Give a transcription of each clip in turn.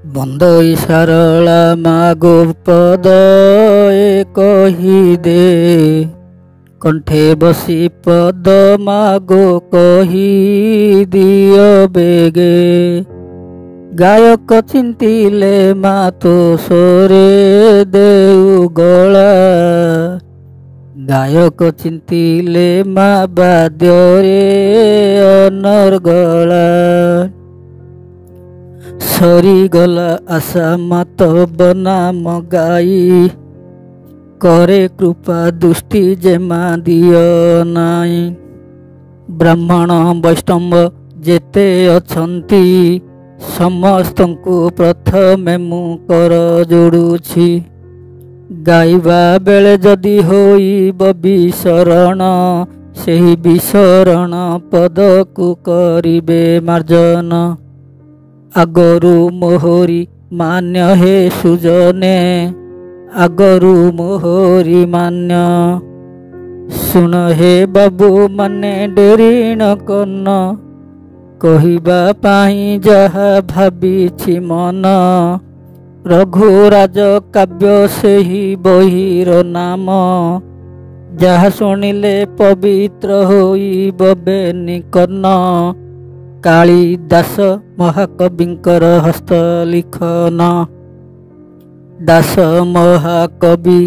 ବନ୍ଦଇ ସାରଳା ମାଗୋ ପଦ କହିଦେ, କଣ୍ଠେ ବସି ପଦ ମାଗୋ କହିଦିଅ ବେଗେ। ଗାୟକ ଚିନ୍ତିଲେ ମା ତୋ ସୋରେ ଦେଉ ଗଳା, ଗାୟକ ଚିନ୍ତିଲେ ମା ବାଦ୍ୟରେ ଅନର୍ଗଳା। ସରିଗଲା ଆଶା ମାତବ ନାମ ଗାଇ, करे कृपा दृष्टि जेमा दियो नाई। ब्राह्मण वैष्णव जेते अछंती, समस्तंकु प्रथमे मु कर जोड़ुछि। गाइबा बेले जदि होइब विसरण, सेहि विसरण पदकु करिबे मार्जन। आगरु मोहरी मान्य हे सुजने, आगरु मोहरी मान्य। सुन हे बाबू माने डेरी न कन्न, कहिबा पाई जहा भाबिछि मन। रघुराज काव्य सेहि बहिर नाम, जहा शुणिले पवित्र होइब बेनि कन्न। कालिदास महाकविंकर हस्तलिखन, दास महाकवि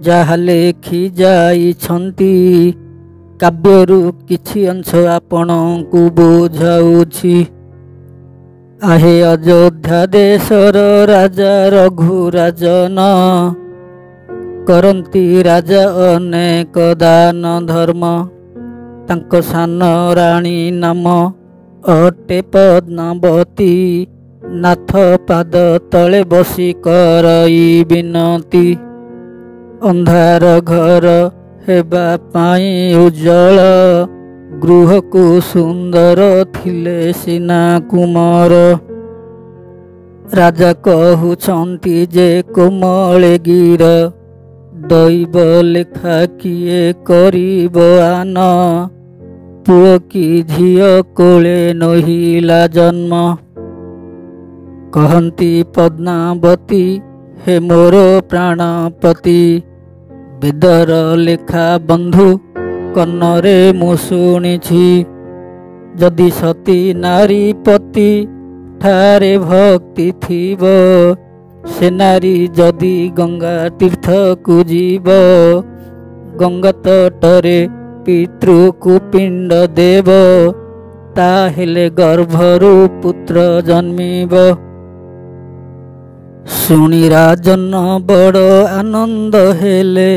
जहा लेखि जाइछंती। काव्यरु किछि अंश आपणकु बुझाउछि। आहे अयोध्या देशर राजा रघुराजन, करंती राजा अनेक दान धर्म। तांको सान राणी नाम अटे पद्मावती, नाथ पाद तले बसी करई विनती। अंधार घर हेबा पाई उज्जवल, गृहकु सुंदर थिले सिना कुमार। राजा कहउछंती जे कोमले गिर, दैव लेखा किए करिब आन। पुओ की झियो कोले नहिला जन्म, कहंती पद्मावती हे मोर प्राणपति। वेदर लेखा बंधु कन्नरे मु शुणिछि, जदि सती नारी पति ठारे भक्ति थिब। से नारी जदि गंगा तीर्थ को जीव, गंगा तटरे पितृकु पिंड देव। ताहेले गर्भरु पुत्र जन्मिब। शुणी राजन बड़ आनंद हेले,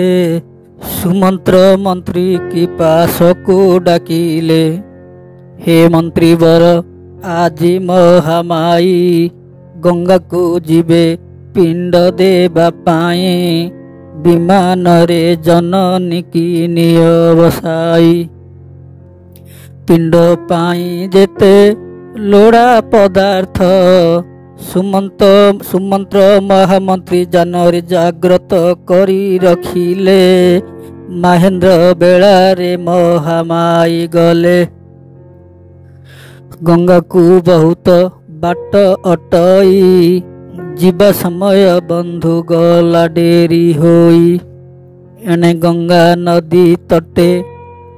सुमंत्र मंत्री की पासकु डाकिले। हे मंत्री वर आजि महामाई, गंगा को जीवे पिंड देवा पाई। विमान रे जननी की निय बसाई, पिंड पाई जेते लोड़ा पदार्थ। सुमंत्र महामंत्री जानरे जाग्रत करी रखिले। महेंद्र बेला रे महामाई गले, गंगा को बहुत बाट अटई। जीवा समय बंधु गला डेरी होई। एने गंगा नदी तटे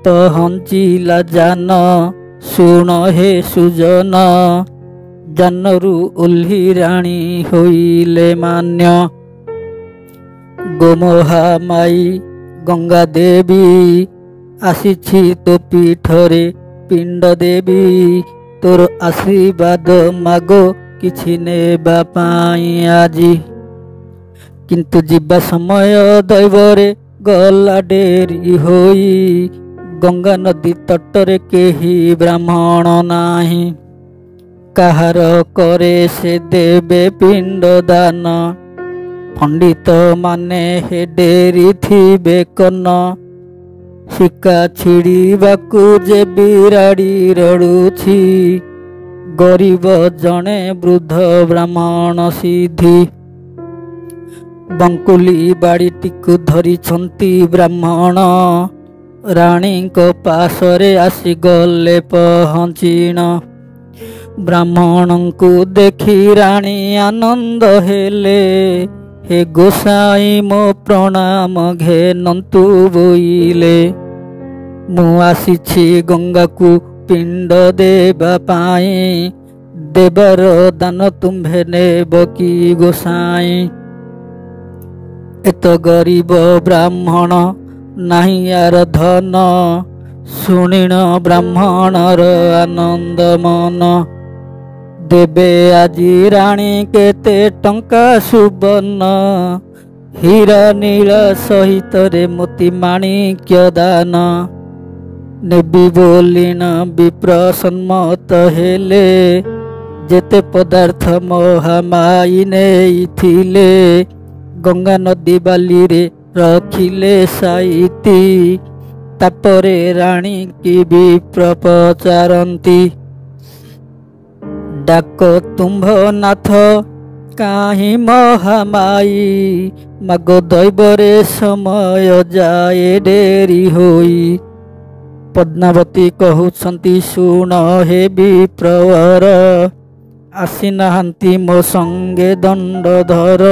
पहुंचिला जान, सुन हे सुजन। जानरु ओल्ही राणी होइले मान्य। गोमोहा माई गंगा देवी, आसीछि तो पीठरे पिंड देवी। तोर आशीर्वाद मागो किछि नेबा पाई आजी। किंतु जीवा समय दैवरे गला डेरी होई। गंगा नदी तटरे केही ब्राह्मण नाही, काहार करे से देबे पिंड दान। पंडित माने हे डेरी थिबे कन, शिका छिड़ीबाकू जे बिराड़ी रड़ुछि। गरीब जने वृद्ध ब्राह्मण सिद्धि, बंकुली बाड़ीटीकु धरिछंती ब्राह्मण। राणी को पासरे आसी गले पहुँचिन। ବ୍ରାହ୍ମଣଙ୍କୁ ଦେଖି ରାଣୀ ଆନନ୍ଦ ହେଲେ। ହେ ଗୋସାଇଁ ମୋ ପ୍ରଣାମ ଘେନନ୍ତୁ ବୋଇଲେ। ମୁଁ ଆସିଛି ଗଙ୍ଗାକୁ ପିଣ୍ଡ ଦେବା ପାଇଁ, ଦେବାର ଦାନ ତୁମ୍ଭେ ନେବ କି ଗୋସାଇଁ? ଏତ ଗରିବ ବ୍ରାହ୍ମଣ ନାହିଁ ୟାର ଧନ, ଶୁଣିଣ ବ୍ରାହ୍ମଣର ଆନନ୍ଦ ମନ। ଦେବେ ଆଜି ରାଣୀ କେତେ ଟଙ୍କା ସୁବର୍ଣ୍ଣ, ହୀରା ନୀଳ ସହିତରେ ମୋତି ମାଣିକ୍ୟ ଦାନ। ନେବି ବୋଲିଣ ବିପ୍ର ସମ୍ମତ ହେଲେ, ଯେତେ ପଦାର୍ଥ ମହାମାଇ ନେଇଥିଲେ। ଗଙ୍ଗା ନଦୀ ବାଲିରେ ରଖିଲେ ସାଇତି, ତାପରେ ରାଣୀ କି ବିପ୍ର ପଚାରନ୍ତି। ଡାକ ତୁମ୍ଭ ନାଥ କାହିଁ ମହାମାଇ, ମାଗ ଦୈବରେ ସମୟ ଯାଏ ଡେରି ହୋଇ। ପଦ୍ମାବତୀ କହୁଛନ୍ତି ଶୁଣ ହେ ବିପ୍ରବର, ଆସିନାହାନ୍ତି ମୋ ସଙ୍ଗେ ଦଣ୍ଡଧର।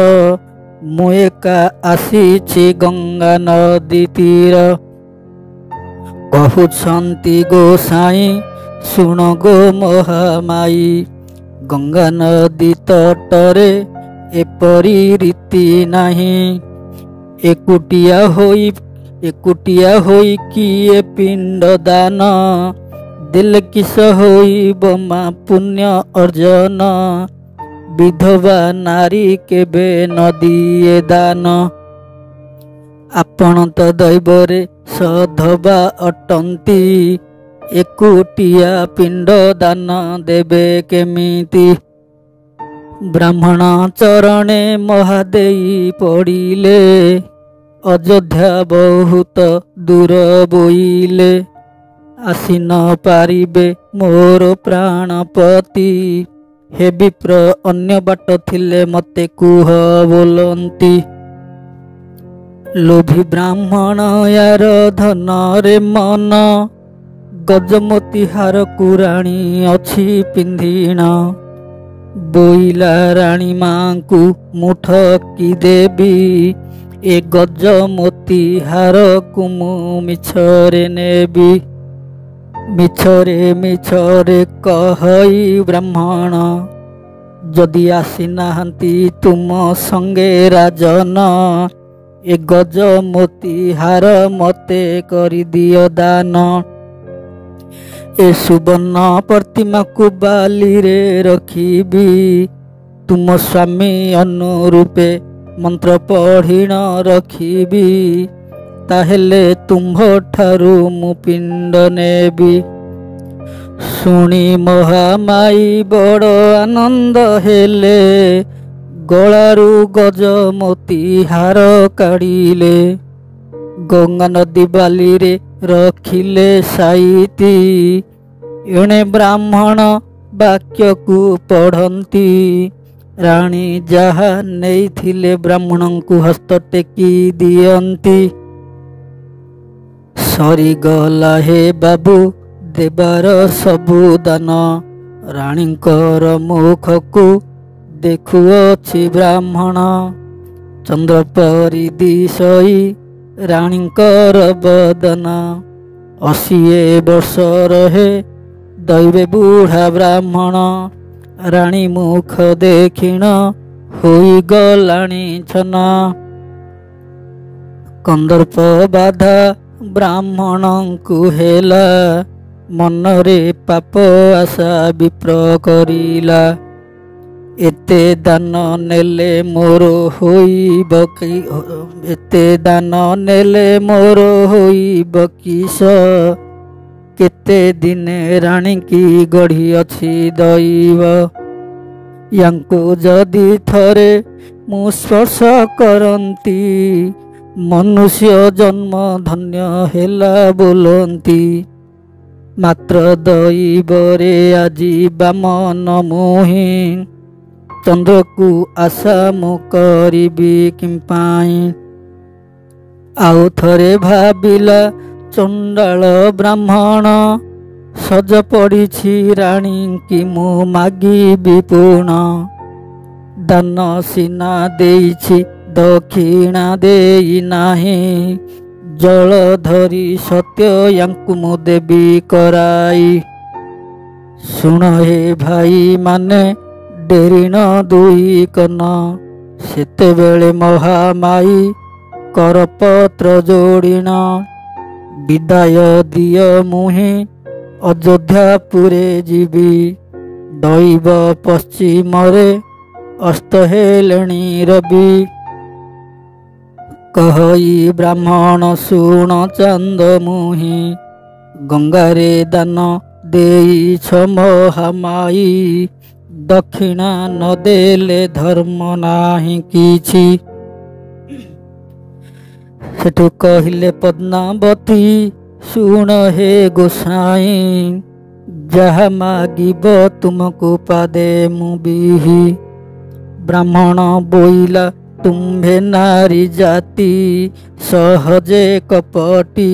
ମୁଁ ଏକା ଆସିଛି ଗଙ୍ଗା ନଦୀ ତୀର। କହୁଛନ୍ତି ଗୋସାଇଁ ଶୁଣ ଗୋ ମହାମାଇ, ଗଙ୍ଗା ନଦୀ ତଟରେ ଏପରି ରୀତି ନାହିଁ। ଏକୁଟିଆ ହୋଇ କିଏ ପିଣ୍ଡ ଦାନ, ଦେଲେ କିସ ହୋଇବ ମା ପୁଣ୍ୟ ଅର୍ଜନ। ବିଧବା ନାରୀ କେବେ ନ ଦିଏ ଦାନ, ଆପଣ ତ ଦୈବରେ ସଧବା ଅଟନ୍ତି। ଏକୁଟିଆ ପିଣ୍ଡ ଦାନ ଦେବେ କେମିତି? ବ୍ରାହ୍ମଣ ଚରଣେ ମହାଦେଇ ପଡ଼ିଲେ, ଅଯୋଧ୍ୟା ବହୁତ ଦୂର ବୋଇଲେ। ଆସି ନ ପାରିବେ ମୋର ପ୍ରାଣପତି, ହେ ବିପ୍ର ଅନ୍ୟ ବାଟ ଥିଲେ ମତେ କୁହ ବୋଲନ୍ତି। ଲୋଭୀ ବ୍ରାହ୍ମଣ ୟାର ଧନରେ ମନ, ଗଜମୋତି ହାରକୁ ରାଣୀ ଅଛି ପିନ୍ଧିଣ। ବୋଇଲା ରାଣୀ ମାଙ୍କୁ ମୁଁ ଠକି ଦେବି, ଏ ଗଜମୋତି ହାରକୁ ମୁଁ ମିଛରେ ନେବି। ମିଛରେ କହଇ ବ୍ରାହ୍ମଣ, ଯଦି ଆସିନାହାନ୍ତି ତୁମ ସଙ୍ଗେ ରାଜନ। ଏ ଗଜମୋତି ହାର ମତେ କରିଦିଅ ଦାନ। ଏ ସୁବର୍ଣ୍ଣ ପ୍ରତିମାକୁ ବାଲିରେ ରଖିବି, ତୁମ ସ୍ୱାମୀ ଅନୁରୂପେ ମନ୍ତ୍ର ପଢ଼ିଣ ରଖିବି। ତାହେଲେ ତୁମ୍ଭ ଠାରୁ ମୁଁ ପିଣ୍ଡ ନେବି। ଶୁଣି ମହାମାଇ ବଡ଼ ଆନନ୍ଦ ହେଲେ, ଗଳାରୁ ଗଜମୋତି ହାର କାଢ଼ିଲେ। ଗଙ୍ଗା ନଦୀ ବାଲିରେ ରଖିଲେ ସାଇତି, ଏଣେ ବ୍ରାହ୍ମଣ ବାକ୍ୟକୁ ପଢ଼ନ୍ତି। ରାଣୀ ଯାହା ନେଇଥିଲେ ବ୍ରାହ୍ମଣଙ୍କୁ ହସ୍ତ ଟେକି ଦିଅନ୍ତି। ସରିଗଲା ହେ ବାବୁ ଦେବାର ସବୁ ଦାନ, ରାଣୀଙ୍କର ମୁଖକୁ ଦେଖୁଅଛି ବ୍ରାହ୍ମଣ। ଚନ୍ଦ୍ର ପରି ଦିଶଇ ରାଣୀଙ୍କର ବଦନ, 80 ବର୍ଷ ରହେ ଦୈବେ ବୁଢ଼ା ବ୍ରାହ୍ମଣ। ରାଣୀ ମୁଖ ଦେଖିଣ ହୋଇଗଲାଣି ଛନ, କନ୍ଦର୍ପ ବାଧା ବ୍ରାହ୍ମଣଙ୍କୁ ହେଲା। ମନରେ ପାପ ଆଶା ବିପ୍ର କରିଲା, ଏତେ ଦାନ ନେଲେ ମୋର ହୋଇବ କି? ଏତେ ଦାନ ନେଲେ ମୋର ହୋଇବ କିସ? କେତେ ଦିନେ ରାଣୀ କି ଗଢ଼ିଅଛି ଦୈବ। ୟାଙ୍କୁ ଯଦି ଥରେ ମୁଁ ସ୍ପର୍ଶ କରନ୍ତି, ମନୁଷ୍ୟ ଜନ୍ମ ଧନ୍ୟ ହେଲା ବୋଲନ୍ତି। ମାତ୍ର ଦୈବରେ ଆଜି ବାମନ ମୁହିଁ, ଚନ୍ଦ୍ରକୁ ଆଶା ମୁଁ କରିବି କିମ୍ପାଇଁ? ଆଉ ଥରେ ଭାବିଲା ଚଣ୍ଡାଳ ବ୍ରାହ୍ମଣ, ସଜ ପଡ଼ିଛି ରାଣୀ କି ମୁଁ ମାଗିବି ପୁଣ। ଦାନ ସିନା ଦେଇଛି ଦକ୍ଷିଣା ଦେଇ ନାହିଁ। ଜଳ ଧରି ସତ୍ୟ ୟାଙ୍କୁ ମୁଁ ଦେବି କରାଇ। ଶୁଣ ହେ ଭାଇ ମାନେ ଡେରିଣ ଦୁଇ କନ। ସେତେବେଳେ ମହାମାଇ କରପତ୍ର ଯୋଡ଼ିଣ। ବିଦାୟ ଦିଅ ମୁହିଁ ଅଯୋଧ୍ୟାପୁରେ ଯିବି। ଦୈବ ପଶ୍ଚିମରେ ଅସ୍ତ ହେଲେଣି ରବି। କହଇ ବ୍ରାହ୍ମଣ ଶୁଣ ଚାନ୍ଦ ମୁହିଁ। ଗଙ୍ଗାରେ ଦାନ ଦେଇଛ ମହାମାଇ। ଦକ୍ଷିଣା ନ ଦେଲେ ଧର୍ମ ନାହିଁ କିଛି। ସେଠୁ କହିଲେ ପଦ୍ମାବତୀ ଶୁଣ ହେ ଗୋସାଇଁ। ଯାହା ମାଗିବ ତୁମକୁ ପାଦେ ମୁଁ ବିହି। ବ୍ରାହ୍ମଣ ବୋଇଲା ତୁମ୍ଭେ ନାରୀ ଜାତି ସହଜେ କପଟି।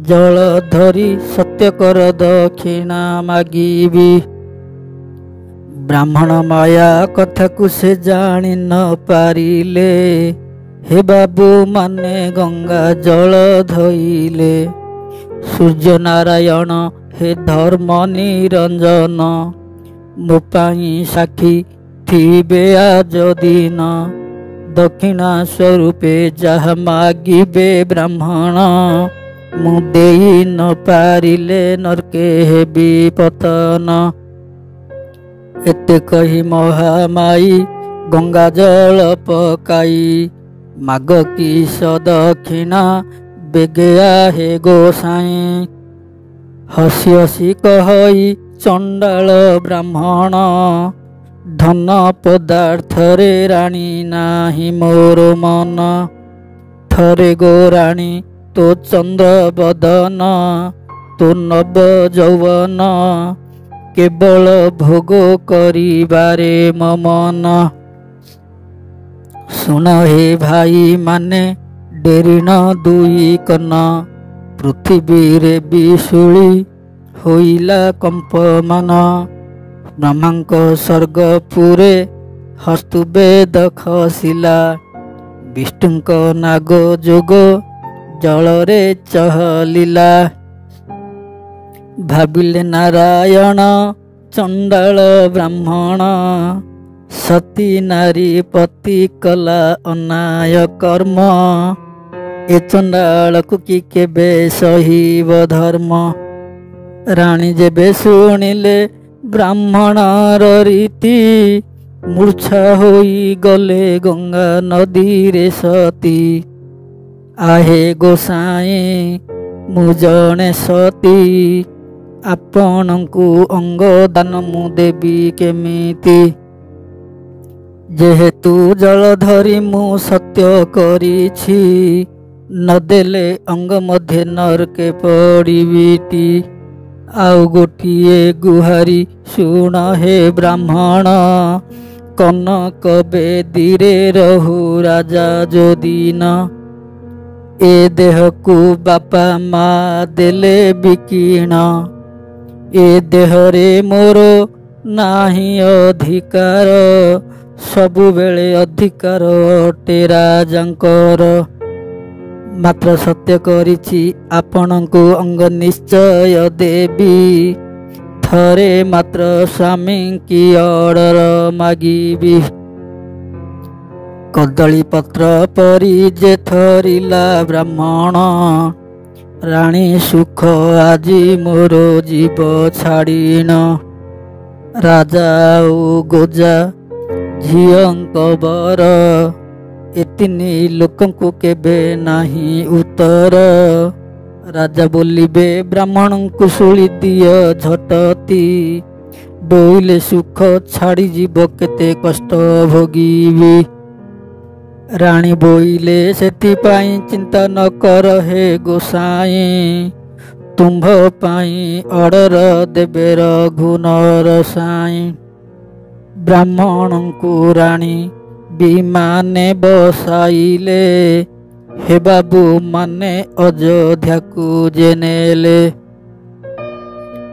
ଜଳ ଧରି ସତ୍ୟକର ଦକ୍ଷିଣା ମାଗିବି। ବ୍ରାହ୍ମଣ ମାୟା କଥାକୁ ସେ ଜାଣି ନ ପାରିଲେ। ହେ ବାବୁ ମାନେ ଗଙ୍ଗା ଜଳ ଧଇଲେ। ସୂର୍ଯ୍ୟ ନାରାୟଣ ହେ ଧର୍ମ ନିରଞ୍ଜନ। ମୋ ପାଇଁ ସାକ୍ଷୀ ଥିବେ ଆଜ ଦିନ। ଦକ୍ଷିଣା ସ୍ୱରୂପେ ଯାହା ମାଗିବେ ବ୍ରାହ୍ମଣ। ମୁଁ ଦେଇ ନ ପାରିଲେ ନର୍କେ ହେବି ପତନ। ଏତେ କହି ମହାମାଇ ଗଙ୍ଗା ଜଳ ପକାଇ। ମାଗ କିସ ଦକ୍ଷିଣା ବେଗେଆ ହେ ଗୋସାଇଁ। ହସି ହସି କହଇ ଚଣ୍ଡାଳ ବ୍ରାହ୍ମଣ। ଧନ ପଦାର୍ଥରେ ରାଣୀ ନାହିଁ ମୋର ମନ। ଥରେ ଗୋ ରାଣୀ ତୋ ଚନ୍ଦ୍ର ବଦନ। ତୋ ନବ ଯୌବନ କେବଳ ଭୋଗ କରିବାରେ ମୋ ମନ। ଶୁଣ ହେ ଭାଇ ମାନେ ଡେରିଣ ଦୁଇ କନ। ପୃଥିବୀରେ ବିଶୁଳି ହୋଇଲା କମ୍ପମାନ। ବ୍ରହ୍ମାଙ୍କ ସ୍ୱର୍ଗପୁରେ ହସ୍ତୁବେଦ ଖସିଲା। ବିଷ୍ଣୁଙ୍କ ନାଗ ଯୋଗ ଜଳରେ ଚହଲିଲା। ଭାବିଲେ ନାରାୟଣ ଚଣ୍ଡାଳ ବ୍ରାହ୍ମଣ। ସତୀ ନାରୀ ପତି କଲା ଅନାୟ କର୍ମ। ଏ ଚଣ୍ଡାଳକୁ କି କେବେ ସହିବ ଧର୍ମ। ରାଣୀ ଯେବେ ଶୁଣିଲେ ବ୍ରାହ୍ମଣର ରୀତି। ମୂର୍ଚ୍ଛା ହୋଇଗଲେ ଗଙ୍ଗା ନଦୀରେ ସତୀ। ଆହେ ଗୋସାଇଁ ମୁଁ ଜଣେ ସତୀ। ଆପଣଙ୍କୁ ଅଙ୍ଗ ଦାନ ମୁଁ ଦେବି କେମିତି। ଯେହେତୁ ଜଳ ଧରି ମୁଁ ସତ୍ୟ କରିଛି। ନଦେଲେ ଅଙ୍ଗ ମଧ୍ୟ ନର୍କେ ପଡ଼ିବିଟି। ଆଉ ଗୋଟିଏ ଗୁହାରି ଶୁଣ ହେ ବ୍ରାହ୍ମଣ। କନକ ବେଦୀରେ ରହୁ ରାଜା ଯୋଦିନ। ଏ ଦେହକୁ ବାପା ମା ଦେଲେ ବିକିଣ। ଏ ଦେହରେ ମୋର ନାହିଁ ଅଧିକାର। ସବୁବେଳେ ଅଧିକାର ଅଟେ ରାଜାଙ୍କର। ମାତ୍ର ସତ୍ୟ କରିଛି ଆପଣଙ୍କୁ ଅଙ୍ଗ ନିଶ୍ଚୟ ଦେବି। ଥରେ ମାତ୍ର ସ୍ୱାମୀ କି ଅର୍ଡ଼ର ମାଗିବି। କଦଳୀ ପତ୍ର ପରି ଯେ ଥରିଲା ବ୍ରାହ୍ମଣ। ରାଣୀ ସୁଖ ଆଜି ମୋର ଜୀବ ଛାଡ଼ିଣ। ରାଜା ଆଉ ଗୋଜା ଝିଅଙ୍କ ବର। ଏ ତିନି ଲୋକଙ୍କୁ କେବେ ନାହିଁ ଉତ୍ତର। ରାଜା ବୋଲିବେ ବ୍ରାହ୍ମଣଙ୍କୁ ଶୁଳି ଦିଅ ଝଟତି। ବୋଇଲେ ସୁଖ ଛାଡ଼ିଯିବ କେତେ କଷ୍ଟ ଭୋଗିବି। ରାଣୀ ବୋଇଲେ ସେଥିପାଇଁ ଚିନ୍ତା ନ କର ହେ ଗୋସାଇଁ। ତୁମ୍ଭ ପାଇଁ ଅର୍ଡ଼ର ଦେବେ ରଘୁନର ସାଇଁ। ବ୍ରାହ୍ମଣଙ୍କୁ ରାଣୀ ବିମାନେ ବସାଇଲେ। ହେ ବାବୁ ମାନେ ଅଯୋଧ୍ୟାକୁ ଯେ ନେଲେ।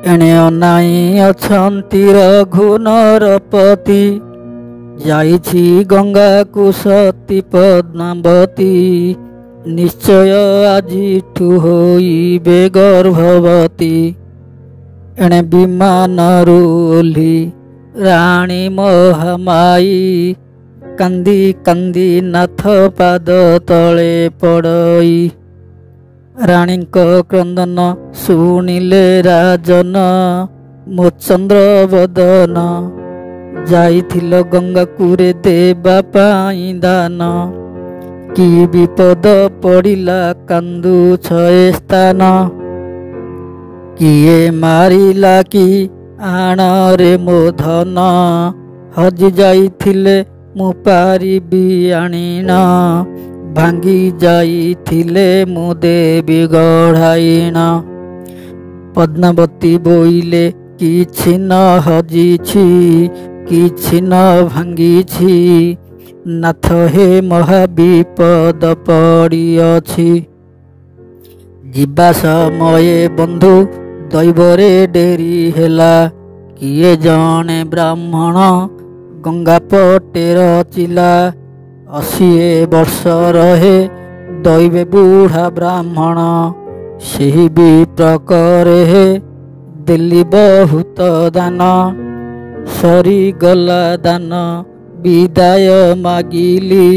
ଏଣେ ଅନାଇ ଅଛନ୍ତି ରଘୁନରପତି, ଯାଇଛି ଗଙ୍ଗାକୁ ସତୀ ପଦ୍ମାବତୀ। ନିଶ୍ଚୟ ଆଜିଠୁ ହୋଇବେ ଗର୍ଭବତୀ। ଏଣେ ବିମାନରୁ ଓହ୍ଲି ରାଣୀ ମହାମାଇ, କାନ୍ଦି କାନ୍ଦି ନାଥ ପାଦ ତଳେ ପଡ଼ଇ। ରାଣୀଙ୍କ କ୍ରନ୍ଦନ ଶୁଣିଲେ ରାଜନ, ମୋ ଚନ୍ଦ୍ରବଦନ, ଯାଇଥିଲ ଗଙ୍ଗାକୁରେ ଦେବା ପାଇଁ ଦାନ। କି ବିପଦ ପଡ଼ିଲା କାନ୍ଦୁଛ ଏ ସ୍ଥାନ, କିଏ ମାରିଲା କି ଆଣରେ ମୋ ଧନ। ହଜି ଯାଇଥିଲେ ମୁଁ ପାରିବି ଆଣିଣ, ଭାଙ୍ଗି ଯାଇଥିଲେ ମୁଁ ଦେବି ଗଢ଼ାଇଣ। ପଦ୍ମାବତୀ ବୋଇଲେ କିଛି ନ ହଜିଛି, କିଛି ନ ଭାଙ୍ଗିଛି, ନାଥ ହେ ମହାବିପଦ ପଡ଼ିଅଛି। ଯିବା ସମୟେ ବନ୍ଧୁ ଦୈବରେ ଡେରି ହେଲା, କିଏ ଜଣେ ବ୍ରାହ୍ମଣ ଗଙ୍ଗା ପଟେ ରଚିଲା। 80 ବର୍ଷ ରହେ ଦୈବେ ବୁଢ଼ା ବ୍ରାହ୍ମଣ, ସେହି ବିପ୍ରକରେ ଦେଲି ବହୁତ ଦାନ। ସରିଗଲା ଦାନ ବିଦାୟ ମାଗିଲି,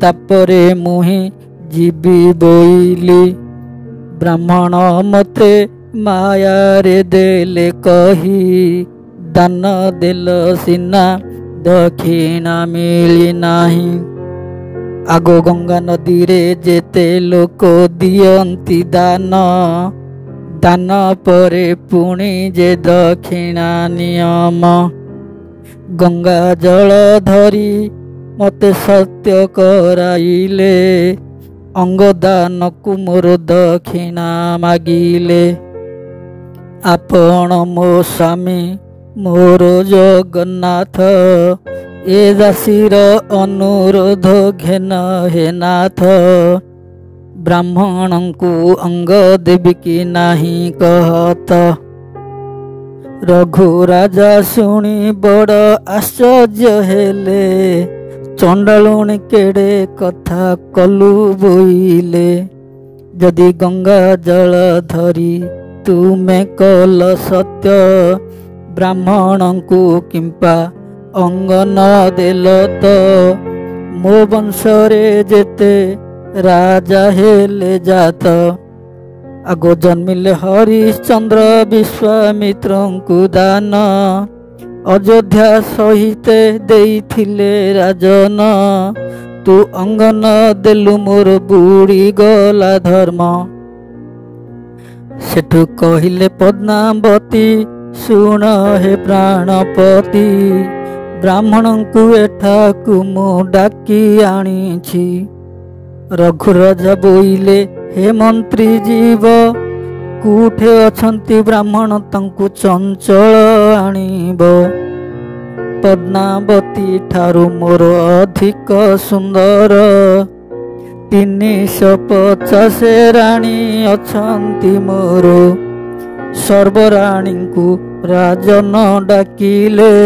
ତାପରେ ମୁହିଁ ଯିବି ବୋଇଲି। ବ୍ରାହ୍ମଣ ମତେ ମାୟାରେ ଦେଲେ କହି, ଦାନ ଦେଲ ସିନା ଦକ୍ଷିଣା ମିଳି ନାହିଁ। ଆଗ ଗଙ୍ଗା ନଦୀରେ ଯେତେ ଲୋକ ଦିଅନ୍ତି ଦାନ, ଦାନ ପରେ ପୁଣି ଯେ ଦକ୍ଷିଣା ନିୟମ। ଗଙ୍ଗା ଜଳ ଧରି ମତେ ସତ୍ୟ କରାଇଲେ, ଅଙ୍ଗଦାନକୁ ମୋର ଦକ୍ଷିଣା ମାଗିଲେ। ଆପଣ ମୋ ସ୍ୱାମୀ ମୋର ଜଗନ୍ନାଥ, ଏ ଦାସୀର ଅନୁରୋଧ ଘେନ ହେ ନାଥ। ବ୍ରାହ୍ମଣଙ୍କୁ ଅଙ୍ଗ ଦେବି କି ନାହିଁ କହତ। ରଘୁରାଜା ଶୁଣି ବଡ଼ ଆଶ୍ଚର୍ଯ୍ୟ ହେଲେ, ଚଣ୍ଡାଳୁଣୀ କେଡ଼େ କଥା କଲୁ ବୋଇଲେ। ଯଦି ଗଙ୍ଗା ଜଳ ଧରି ତୁମେ କଲ ସତ୍ୟ, ବ୍ରାହ୍ମଣଙ୍କୁ କିମ୍ପା ଅଙ୍ଗ ନ ଦେଲ ତ। ମୋ ବଂଶରେ ଯେତେ ରାଜା ହେଲେ ଜାତ, ଆଗ ଜନ୍ମିଲେ ହରିଶ୍ଚନ୍ଦ୍ର ବିଶ୍ୱାମିତ୍ରଙ୍କୁ ଦାନ। ଅଯୋଧ୍ୟା ସହିତେ ଦେଇଥିଲେ ରାଜନ, ତୁ ଅଙ୍ଗ ନ ଦେଲୁ ମୋର ବୁଡ଼ିଗଲା ଧର୍ମ। ସେଠୁ କହିଲେ ପଦ୍ମାବତୀ ଶୁଣ ହେ ପ୍ରାଣପତି, ବ୍ରାହ୍ମଣଙ୍କୁ ଏଠାକୁ ମୁଁ ଡାକି ଆଣିଛି। ରଘୁରାଜା ବୋଇଲେ ହେ ମନ୍ତ୍ରୀ ଜୀବ, କୋଉଠେ ଅଛନ୍ତି ବ୍ରାହ୍ମଣ ତାଙ୍କୁ ଚଞ୍ଚଳ ଆଣିବ। ପଦ୍ମାବତୀ ଠାରୁ ମୋର ଅଧିକ ସୁନ୍ଦର, 350 ରାଣୀ ଅଛନ୍ତି ମୋର। ସର୍ବରାଣୀଙ୍କୁ ରାଜନ ଡାକିଲେ,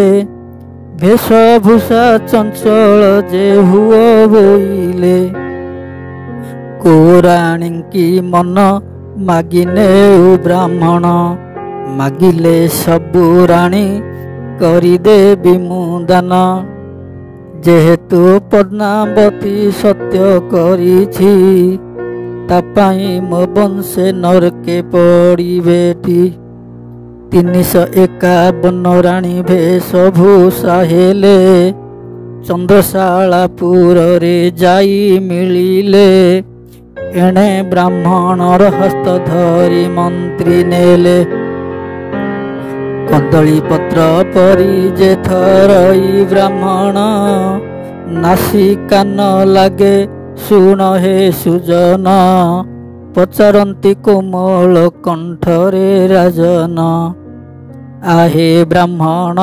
ବେଶଭୂଷା ଚଞ୍ଚଳ ଯେ ହୁଅ ବୋଇଲେ। କୋଉ ରାଣୀଙ୍କି ମନ ମାଗିନେଉ ବ୍ରାହ୍ମଣ, ମାଗିଲେ ସବୁ ରାଣୀ କରିଦେବି ମୁଁ ଦାନ। ଯେହେତୁ ପଦ୍ମାବତୀ ସତ୍ୟ କରିଛି, ତା ପାଇଁ ମୋ ବଂଶେ ନରକେ ପଡ଼ିବେଟି। 351 ରାଣୀ ବେଶଭୂଷା ହେଲେ, ଚନ୍ଦ୍ରଶାଳାପୁରରେ ଯାଇ ମିଳିଲେ। ଏଣେ ବ୍ରାହ୍ମଣର ହସ୍ତ ଧରି ମନ୍ତ୍ରୀ ନେଲେ, କଦଳୀ ପତ୍ର ପରି ଯେ ଥରଇ ବ୍ରାହ୍ମଣ। ନାସି କାନ ଲାଗେ ଶୁଣ ହେ ସୁଜନ, ପଚାରନ୍ତି କୋମଳ କଣ୍ଠରେ ରାଜନ। ଆହେ ବ୍ରାହ୍ମଣ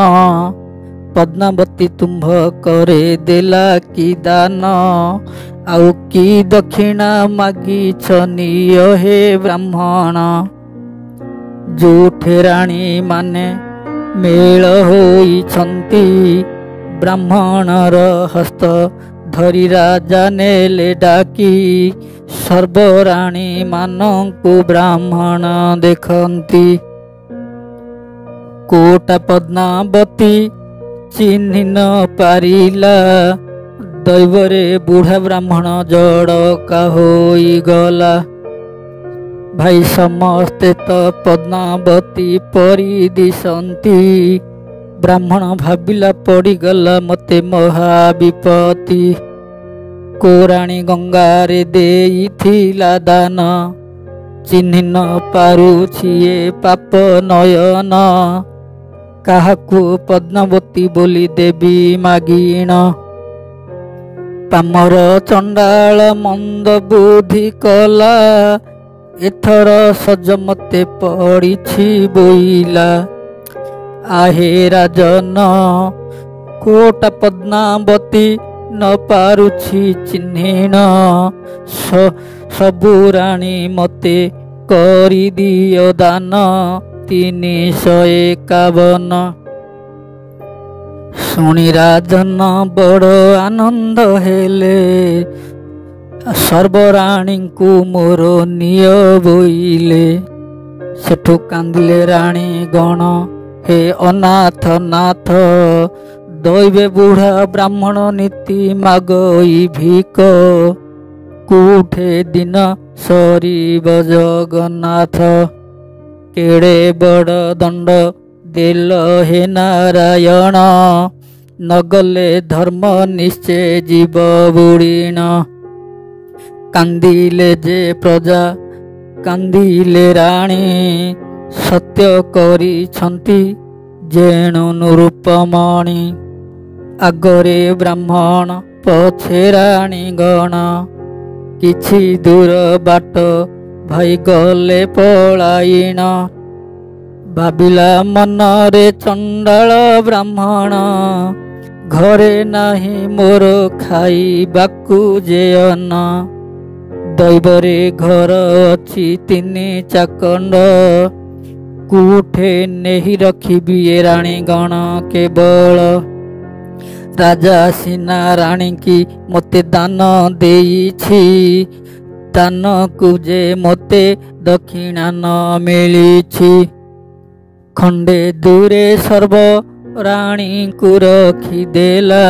ପଦ୍ମାବତୀ ତୁମ୍ଭ करे ଦେଲା କି ଦାନ, ଆଉ କି ଦକ୍ଷିଣା ମାଗିଛ ନିଅ ହେ ବ୍ରାହ୍ମଣ। ଯୋଉଠି ରାଣୀ ମାନେ ମେଳ ହୋଇଛନ୍ତି, ବ୍ରାହ୍ମଣର ହସ୍ତ ଧରି ରାଜା ନେଲେ ଡାକି। ସର୍ବରାଣୀ ମାନଙ୍କୁ ବ୍ରାହ୍ମଣ ଦେଖନ୍ତି। କୋଟା ପଦ୍ମାବତୀ ଚିହ୍ନି ନ ପାରିଲା, ଦୈବରେ ବୁଢ଼ା ବ୍ରାହ୍ମଣ ଜଡ଼କା ହୋଇଗଲା। ଭାଇ ସମସ୍ତେ ତ ପଦ୍ମାବତୀ ପରି ଦିଶନ୍ତି, ବ୍ରାହ୍ମଣ ଭାବିଲା ପଡ଼ିଗଲା ମୋତେ ମହାବିପତ୍ତି। କୋରାଣୀ ଗଙ୍ଗାରେ ଦେଇଥିଲା ଦାନ, ଚିହ୍ନି ନ ପାରୁଛି ଏ ପାପ ନୟନ। କାହାକୁ ପଦ୍ମାବତୀ ବୋଲି ଦେବି ମାଗିଣ, ପାମର ଚଣ୍ଡାଳ ମନ୍ଦ ବୁଦ୍ଧି କଲା। ଏଥର ସଜ ମତେ ପଡ଼ିଛି ବୋଇଲା। ଆହେ ରାଜନ, କୋଟା ପଦ୍ମାବତୀ ନ ପାରୁଛି ଚିହ୍ନିଣ। ସବୁ ରାଣୀ ମତେ କରିଦିଅ ଦାନ, 351। ଶୁଣି ରାଜନ ବଡ଼ ଆନନ୍ଦ ହେଲେ, ସର୍ବରାଣୀଙ୍କୁ ମୋର ନିଅ ବୋଇଲେ। ସେଠୁ କାନ୍ଦିଲେ ରାଣୀ ଗଣ, ହେ ଅନାଥ ନାଥ। ଦଇବେ ବୁଢ଼ା ବ୍ରାହ୍ମଣ ନୀତି ମାଗଇ ଭିକ, କୋଉଠେ ଦିନ ସରିବ ଜଗନ୍ନାଥ। କେଡ଼େ ବଡ଼ ଦଣ୍ଡ ଦେଲ ହେ ନାରାୟଣ, ନଗଲେ ଧର୍ମ ନିଶ୍ଚେ ଯିବ ବୁଡ଼ିଣ। କାନ୍ଦିଲେ ଯେ ପ୍ରଜା କାନ୍ଦିଲେ ରାଣୀ, ସତ୍ୟ କରିଛନ୍ତି ଯେଣୁ ନୃପମଣି। ଆଗରେ ବ୍ରାହ୍ମଣ ପଛେ ରାଣୀ ଗଣ, କିଛି ଦୂର ବାଟ ଭାଇ ଗଲେ ପଳାଇଣ। ଭାବିଲା ମନରେ ଚଣ୍ଡାଳ ବ୍ରାହ୍ମଣ, ଘରେ ନାହିଁ ମୋର ଖାଇବାକୁ ଯେ ଅନ୍ନ। ଦୈବରେ ଘର ଅଛି 3 ଚାକଣ୍ଡ, କୋଉଠେ ନେହି ରଖିବି ଏ ରାଣୀ ଗଣ କେବଳ। ରାଜା ସିନା ରାଣୀକି ମୋତେ ଦାନ ଦେଇଛି, ଦାନକୁ ଯେ ମୋତେ ଦକ୍ଷିଣା ନ ମିଳିଛି। ଖଣ୍ଡେ ଦୂରେ ସର୍ବ ରାଣୀଙ୍କୁ ରଖିଦେଲା,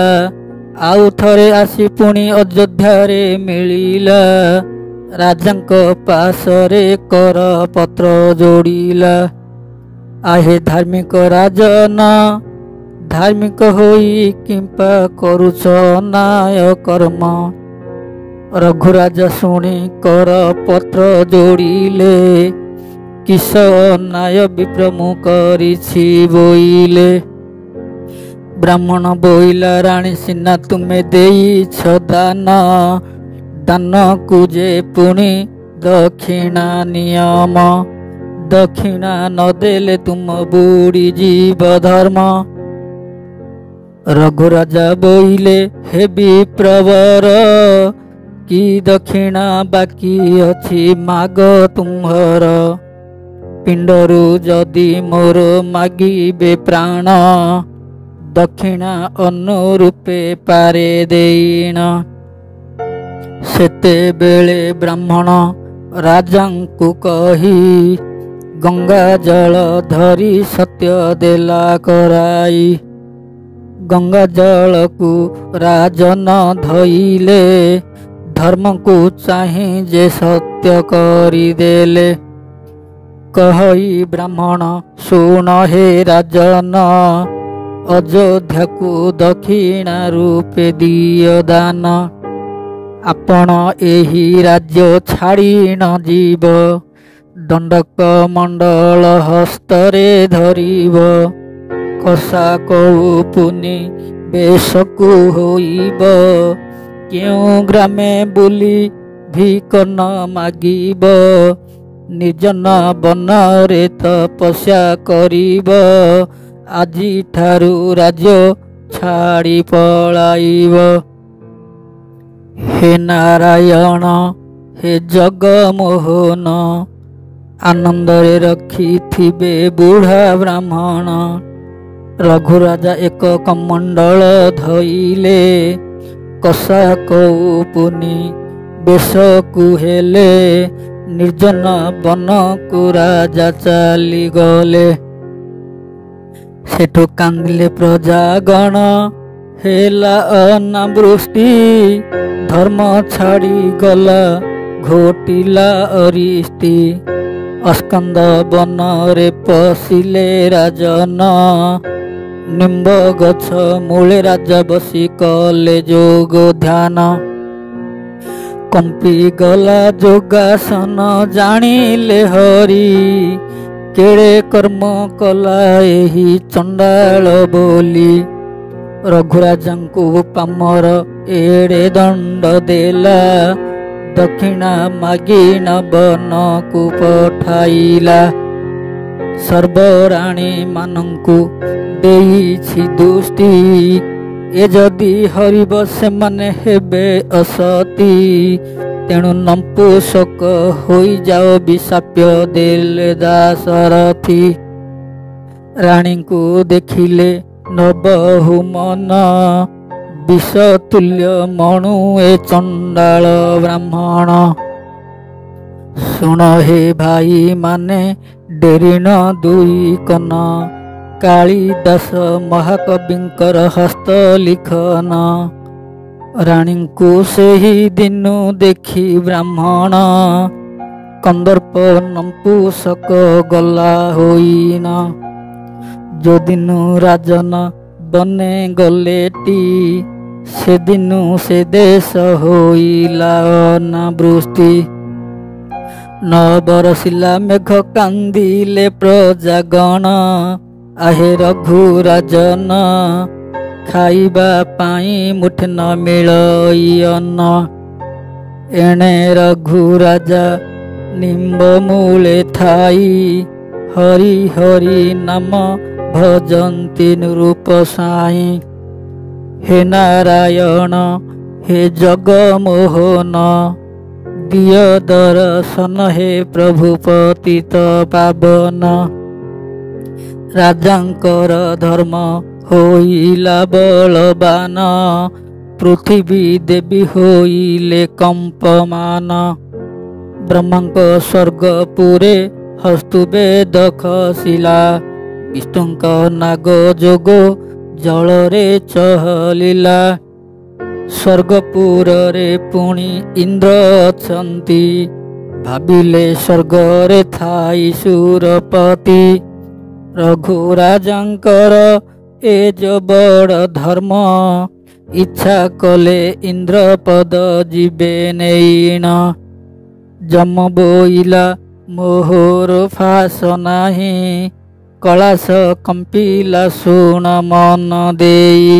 ଆଉ ଥରେ ଆସି ପୁଣି ଅଯୋଧ୍ୟାରେ ମିଳିଲା। ରାଜାଙ୍କ ପାଶରେ କର ପତ୍ର ଯୋଡ଼ିଲା, ଆହେ ଧାର୍ମିକ ରାଜନ। ଧାର୍ମିକ ହୋଇ କିମ୍ପା କରୁଛ ଅନ୍ୟାୟ କର୍ମ। ରଘୁରାଜା ଶୁଣି କର ପତ୍ର ଯୋଡ଼ିଲେ, କିସ ଅନ୍ୟାୟ ବିପ୍ର ମୁଁ କରିଛି ବୋଇଲେ। ବ୍ରାହ୍ମଣ ବୋଇଲା ରାଣୀ ସିନା ତୁମେ ଦେଇଛ ଦାନ, ଦାନକୁ ଯେ ପୁଣି ଦକ୍ଷିଣା ନିୟମ। ଦକ୍ଷିଣା ନଦେଲେ ତୁମ ବୁଡ଼ି ଯିବ ଧର୍ମ। ରଘୁରାଜା ବୋଇଲେ ହେ ବିପ୍ରବର, କି ଦକ୍ଷିଣା ବାକି ଅଛି ମାଗ ତୁମ୍ଭର। ପିଣ୍ଡରୁ ଯଦି ମୋର ମାଗିବେ ପ୍ରାଣ, ଦକ୍ଷିଣା ଅନୁରୂପେ ପାରେ ଦେଇଣ। ସେତେବେଳେ ବ୍ରାହ୍ମଣ ରାଜାଙ୍କୁ କହି, ଗଙ୍ଗା ଜଳ ଧରି ସତ୍ୟ ଦେଲା କରାଇ। ଗଙ୍ଗା ଜଳକୁ ରାଜନ ଧଇଲେ, ଧର୍ମକୁ ଚାହିଁ ଯେ ସତ୍ୟ କରିଦେଲେ। କହି ବ୍ରାହ୍ମଣ ଶୁଣ ହେ ରାଜନ, ଅଯୋଧ୍ୟାକୁ ଦକ୍ଷିଣା ରୂପେ ଦିଅ ଦାନ। ଆପଣ ଏହି ରାଜ୍ୟ ଛାଡ଼ି ନ ଯିବ, ଦଣ୍ଡକ ମଣ୍ଡଳ ହସ୍ତରେ ଧରିବ। କଷା କଉ ପୁନି ବେଶକୁ ହୋଇବ, କେଉଁ ଗ୍ରାମେ ବୁଲି ଭିକ ନ ମାଗିବ। ନିର୍ଜନ ବନରେ ତପସ୍ୟା କରିବ, ଆଜିଠାରୁ ରାଜ୍ୟ ଛାଡ଼ି ପଳାଇବ। ହେ ନାରାୟଣ, ହେ ଜଗମୋହନ, ଆନନ୍ଦରେ ରଖିଥିବେ ବୁଢ଼ା ବ୍ରାହ୍ମଣ। ରଘୁରାଜା ଏକ କମଣ୍ଡଳ ଧଇଲେ, କଷା କୌପୁନି ବେଶକୁ ହେଲେ, ନିର୍ଜନ ବନକୁ ରାଜା ଚାଲିଗଲେ। ସେଠୁ କାନ୍ଦିଲେ ପ୍ରଜାଗଣ, ହେଲା ଅନାବୃଷ୍ଟି, ଧର୍ମ ଛାଡ଼ିଗଲା ଘୋଟିଲା ଅରିଷ୍ଟି। ଅସ୍କନ୍ଦ ବନରେ ପଶିଲେ ରାଜନ, ନିମ୍ବ ଗଛ ମୂଳେ ରାଜା ବସି କଲେ ଯୋଗ ଧ୍ୟାନ। କମ୍ପିଗଲା ଯୋଗାସନ ଜାଣିଲେ ହରି, କେଡ଼େ କର୍ମ କଲା ଏହି ଚଣ୍ଡାଳ ବୋଲି। ରଘୁରାଜାଙ୍କୁ ପାମର ଏଡ଼େ ଦଣ୍ଡ ଦେଲା, ଦକ୍ଷିଣା ମାଗିଣା ବନକୁ ପଠାଇଲା। ସର୍ବରାଣୀ ମାନଙ୍କୁ ଦେଇଛି ଦୃଷ୍ଟି, ଏ ଯଦି ହରିବ ସେମାନେ ହେବେ ଅସତୀ। ତେଣୁ ନପୁଂସକ ହୋଇଯାଅ ବିଶାପ୍ୟ ଦେଲେ ଦାଶରଥୀ। ରାଣୀଙ୍କୁ ଦେଖିଲେ ନବହୁ ମନ, ବିଷତୁଲ୍ୟ ମଣୁ ଏ ଚଣ୍ଡାଳ ବ୍ରାହ୍ମଣ। ଶୁଣ ହେ ଭାଇ ମାନେ ଡେରିଣ ଦୁଇ କନ, କାଳିଦାସ ମହାକବିଙ୍କର ହସ୍ତ ଲିଖନ। ରାଣୀଙ୍କୁ ସେହି ଦିନୁ ଦେଖି ବ୍ରାହ୍ମଣ, କନ୍ଦର୍ପ ନପୁଂସକ ଗଲା ହୋଇନ। ଯୋଦିନୁ ରାଜନ ବନେ ଗଲେଟି, ସେଦିନୁ ସେ ଦେଶ ହୋଇଲା ଅନାବୃଷ୍ଟି। ନ ବରସିଲା ମେଘ କାନ୍ଦିଲେ ପ୍ରଜାଗଣ, ଆହେ ରଘୁରାଜନ ଖାଇବା ପାଇଁ ମୁଠେ ନ ମିଳଇ ଅନ୍ନ। ଏଣେ ରଘୁରାଜା ନିମ୍ବ ମୂଳେ ଥାଇ, ହରି ହରି ନାମ ଭଜନ୍ତି ନିରୂପ ସାଇଁ। ହେ ନାରାୟଣ ହେ ଜଗମୋହନ, ଦିଅ ଦର୍ଶନ ହେ ପ୍ରଭୁ ପତିତ ପାବନ। ରାଜାଙ୍କର ଧର୍ମ ହୋଇଲା ବଳବାନ, ପୃଥିବୀ ଦେବୀ ହୋଇଲେ କମ୍ପମାନ। ବ୍ରହ୍ମାଙ୍କ ସ୍ୱର୍ଗପୁରେ ହସ୍ତୁ ବେଦ ଖସିଲା, ବିଷ୍ଣୁଙ୍କ ନାଗ ଯୋଗ ଜଳରେ ଚହଲିଲା। ସ୍ୱର୍ଗପୁରରେ ପୁଣି ଇନ୍ଦ୍ର ଅଛନ୍ତି, ଭାବିଲେ ସ୍ୱର୍ଗରେ ଥାଇ ସୁରପତି। ରଘୁରାଜାଙ୍କର ଏ ଯୋ ବଡ଼ ଧର୍ମ, ଇଚ୍ଛା କଲେ ଇନ୍ଦ୍ର ପଦ ଯିବେ ନେଇଣ। ଯମ ବୋଇଲା ମୋହର ଫାସ ନାହିଁ, କୈଳାସ କମ୍ପିଲା ଶୁଣ ମନ ଦେଇ।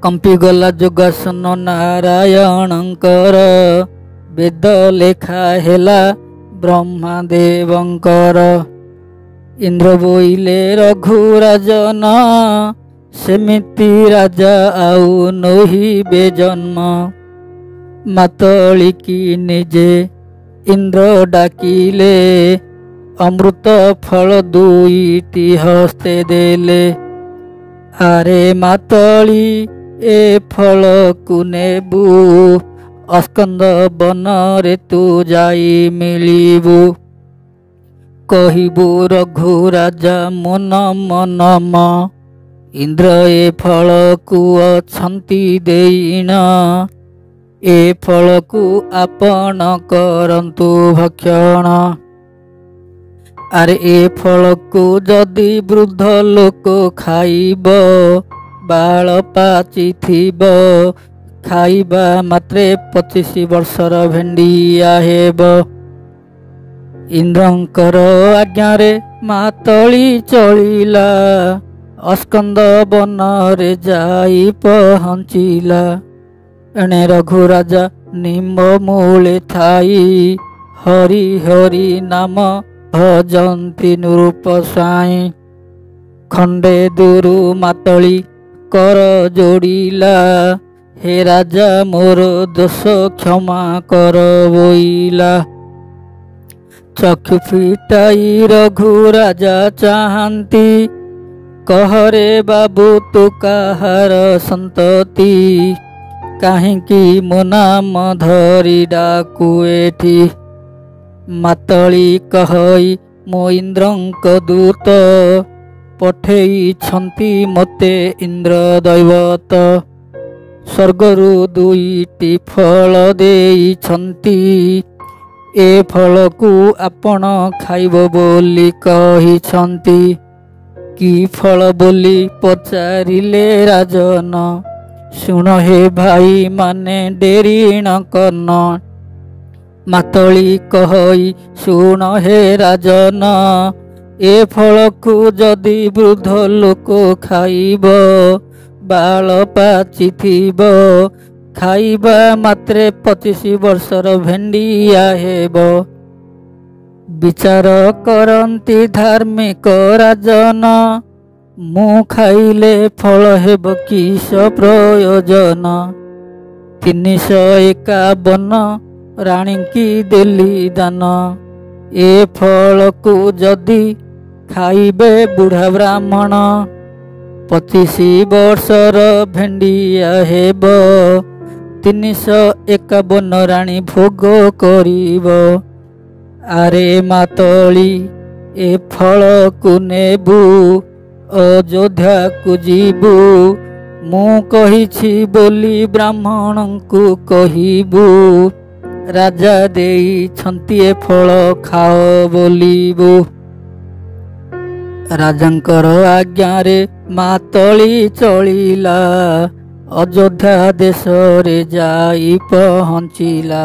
କମ୍ପିଗଲା ଯୋଗାସନ ନାରାୟଣଙ୍କର, ବେଦ ଲେଖା ହେଲା ବ୍ରହ୍ମାଦେବଙ୍କର। ଇନ୍ଦ୍ର ବୋଇଲେ ରଘୁରାଜନ, ସେମିତି ରାଜା ଆଉ ନୋହିବେ ଜନ୍ମ। ମାତଳିକି ନିଜେ ଇନ୍ଦ୍ର ଡାକିଲେ, ଅମୃତ ଫଳ ଦୁଇଟି ହସ୍ତେ ଦେଲେ। ଆରେ ମାତଳି ଏ ଫଳକୁ ନେବୁ, ଅସ୍କନ୍ଦ ବନରେ ତୁ ଯାଇ ମିଳିବୁ। କହିବୁ ରଘୁରାଜା ମୋ ନମ ନମ, ଇନ୍ଦ୍ର ଏ ଫଳକୁ ଅଛନ୍ତି ଦେଇଣ। ଏ ଫଳକୁ ଆପଣ କରନ୍ତୁ ଭକ୍ଷଣ। ଆରେ ଏ ଫଳକୁ ଯଦି ବୃଦ୍ଧ ଲୋକ ଖାଇବ, ବାଳ ପାଚିଥିବ, ଖାଇବା ମାତ୍ରେ 25 ବର୍ଷର ଭେଣ୍ଡିଆ ହେବ। ଇନ୍ଦ୍ରଙ୍କର ଆଜ୍ଞାରେ ମାତଳି ଚଳିଲା, ଅସ୍କନ୍ଦ ବନରେ ଯାଇ ପହଞ୍ଚିଲା। ଏଣେ ରଘୁରାଜା ନିମ୍ବ ମୂଳେ ଥାଇ, ହରି ହରି ନାମ ଭଜନ୍ତି ନିରୂପ ସାଇଁ। ଖଣ୍ଡେ ଦୂରୁ ମାତଳି କର ଯୋଡ଼ିଲା, ହେ ରାଜା ମୋର ଦୋଷ କ୍ଷମା କର ବୋଇଲା। ଚକ୍ଷୁ ଫିଟାଇ ରଘୁ ରାଜା ଚାହାନ୍ତି, କହରେ ବାବୁ ତୁ କାହାର ସନ୍ତତି, କାହିଁକି ମୋ ନାମ ଧରି ଡାକୁ ଏଠି। ମାତଳି କହଇ ମୋ ଇନ୍ଦ୍ରଙ୍କ ଦୂତ, ପଠେଇଛନ୍ତି ମୋତେ ଇନ୍ଦ୍ର ଦୈବତ। ସ୍ୱର୍ଗରୁ ଦୁଇଟି ଫଳ ଦେଇଛନ୍ତି, ଏ ଫଳକୁ ଆପଣ ଖାଇବ ବୋଲି କହିଛନ୍ତି। କି ଫଳ ବୋଲି ପଚାରିଲେ ରାଜନ, ଶୁଣ ହେ ଭାଇ ମାନେ ଡେରି ନ କନ। ମାତଳି କହଇ ଶୁଣ ହେ ରାଜନ, ଏ ଫଳକୁ ଯଦି ବୃଦ୍ଧ ଲୋକ ଖାଇବ, ବାଳ ପାଚିଥିବ, ଖାଇବା ମାତ୍ରେ 25 ବର୍ଷର ଭେଣ୍ଡିଆ ହେବ। ବିଚାର କରନ୍ତି ଧାର୍ମିକ ରାଜନ, ମୁଁ ଖାଇଲେ ଫଳ ହେବ କିସ ପ୍ରୟୋଜନ। 351 ରାଣୀଙ୍କି ଦେଲି ଦାନ, ଏ ଫଳକୁ ଯଦି ଖାଇବେ ବୁଢ଼ା ବ୍ରାହ୍ମଣ, 25 ବର୍ଷର ଭେଣ୍ଡିଆ ହେବ, 351 ରାଣୀ ଭୋଗ କରିବ। ଆରେ ମାତଳି ଏ ଫଳକୁ ନେବୁ, ଅଯୋଧ୍ୟାକୁ ଯିବୁ, ମୁଁ କହିଛି ବୋଲି ବ୍ରାହ୍ମଣଙ୍କୁ କହିବୁ, ରାଜା ଦେଇଛନ୍ତି ଏ ଫଳ ଖାଅ ବୋଲିବୁ। ରାଜାଙ୍କର ଆଜ୍ଞାରେ ମାତଳି ଚଳିଲା, ଅଯୋଧ୍ୟା ଦେଶରେ ଯାଇ ପହଞ୍ଚିଲା।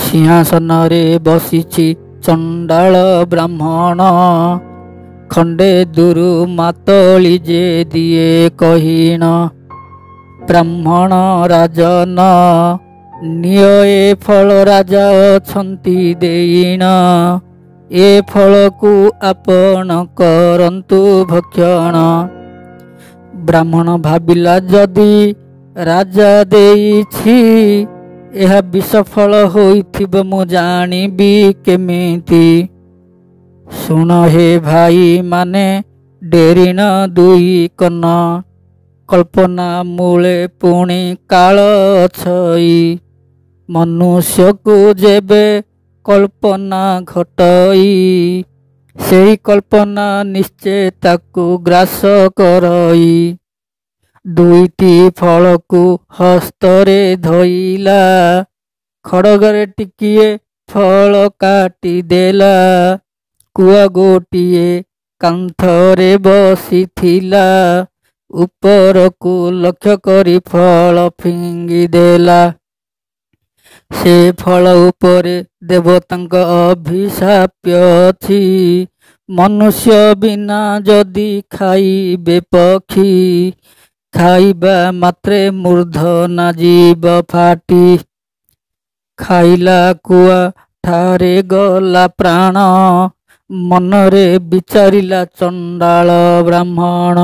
ସିଂହାସନରେ ବସିଛି ଚଣ୍ଡାଳ ବ୍ରାହ୍ମଣ, ଖଣ୍ଡେ ଦୂରୁ ମାତଳି ଯେ ଦିଏ କହିଣ। ବ୍ରାହ୍ମଣ ରାଜନ ନିଅ ଏ ଫଳ ରାଜା ଅଛନ୍ତି ଦେଇଣ, ଏ ଫଳକୁ ଆପଣ କରନ୍ତୁ ଭକ୍ଷଣ। ବ୍ରାହ୍ମଣ ଭାବିଲା ଯଦି ରାଜା ଦେଇଛି, ଏହା ବିଷ ଫଳ ହୋଇଥିବ ମୁଁ ଜାଣିବି କେମିତି। ଶୁଣ ହେ ଭାଇ ମାନେ ଡେରିଣ ଦୁଇ କନ, କଳ୍ପନା ମୂଳେ ପୁଣି କାଳ ଅଛଇ। ମନୁଷ୍ୟକୁ ଯେବେ କଳ୍ପନା ଘଟଇ, ସେହି କଳ୍ପନା ନିଶ୍ଚେ ତାକୁ ଗ୍ରାସ କରଇ। ଦୁଇଟି ଫଳକୁ ହସ୍ତରେ ଧଇଲା, ଖଡ଼ଗରେ ଟିକିଏ ଫଳ କାଟିଦେଲା। କୁଆ ଗୋଟିଏ କାନ୍ଥରେ ବସିଥିଲା, ଉପରକୁ ଲକ୍ଷ୍ୟ କରି ଫଳ ଫିଙ୍ଗିଦେଲା। ସେ ଫଳ ଉପରେ ଦେବତାଙ୍କ ଅଭିଶାପ ଅଛି, ମନୁଷ୍ୟ ବିନା ଯଦି ଖାଇବେ ପକ୍ଷୀ, ଖାଇବା ମାତ୍ରେ ମୂର୍ଦ୍ଧନା ଯିବ ଫାଟି। ଖାଇଲା କୁଆ ଠାରେ ଗଲା ପ୍ରାଣ, ମନରେ ବିଚାରିଲା ଚଣ୍ଡାଳ ବ୍ରାହ୍ମଣ।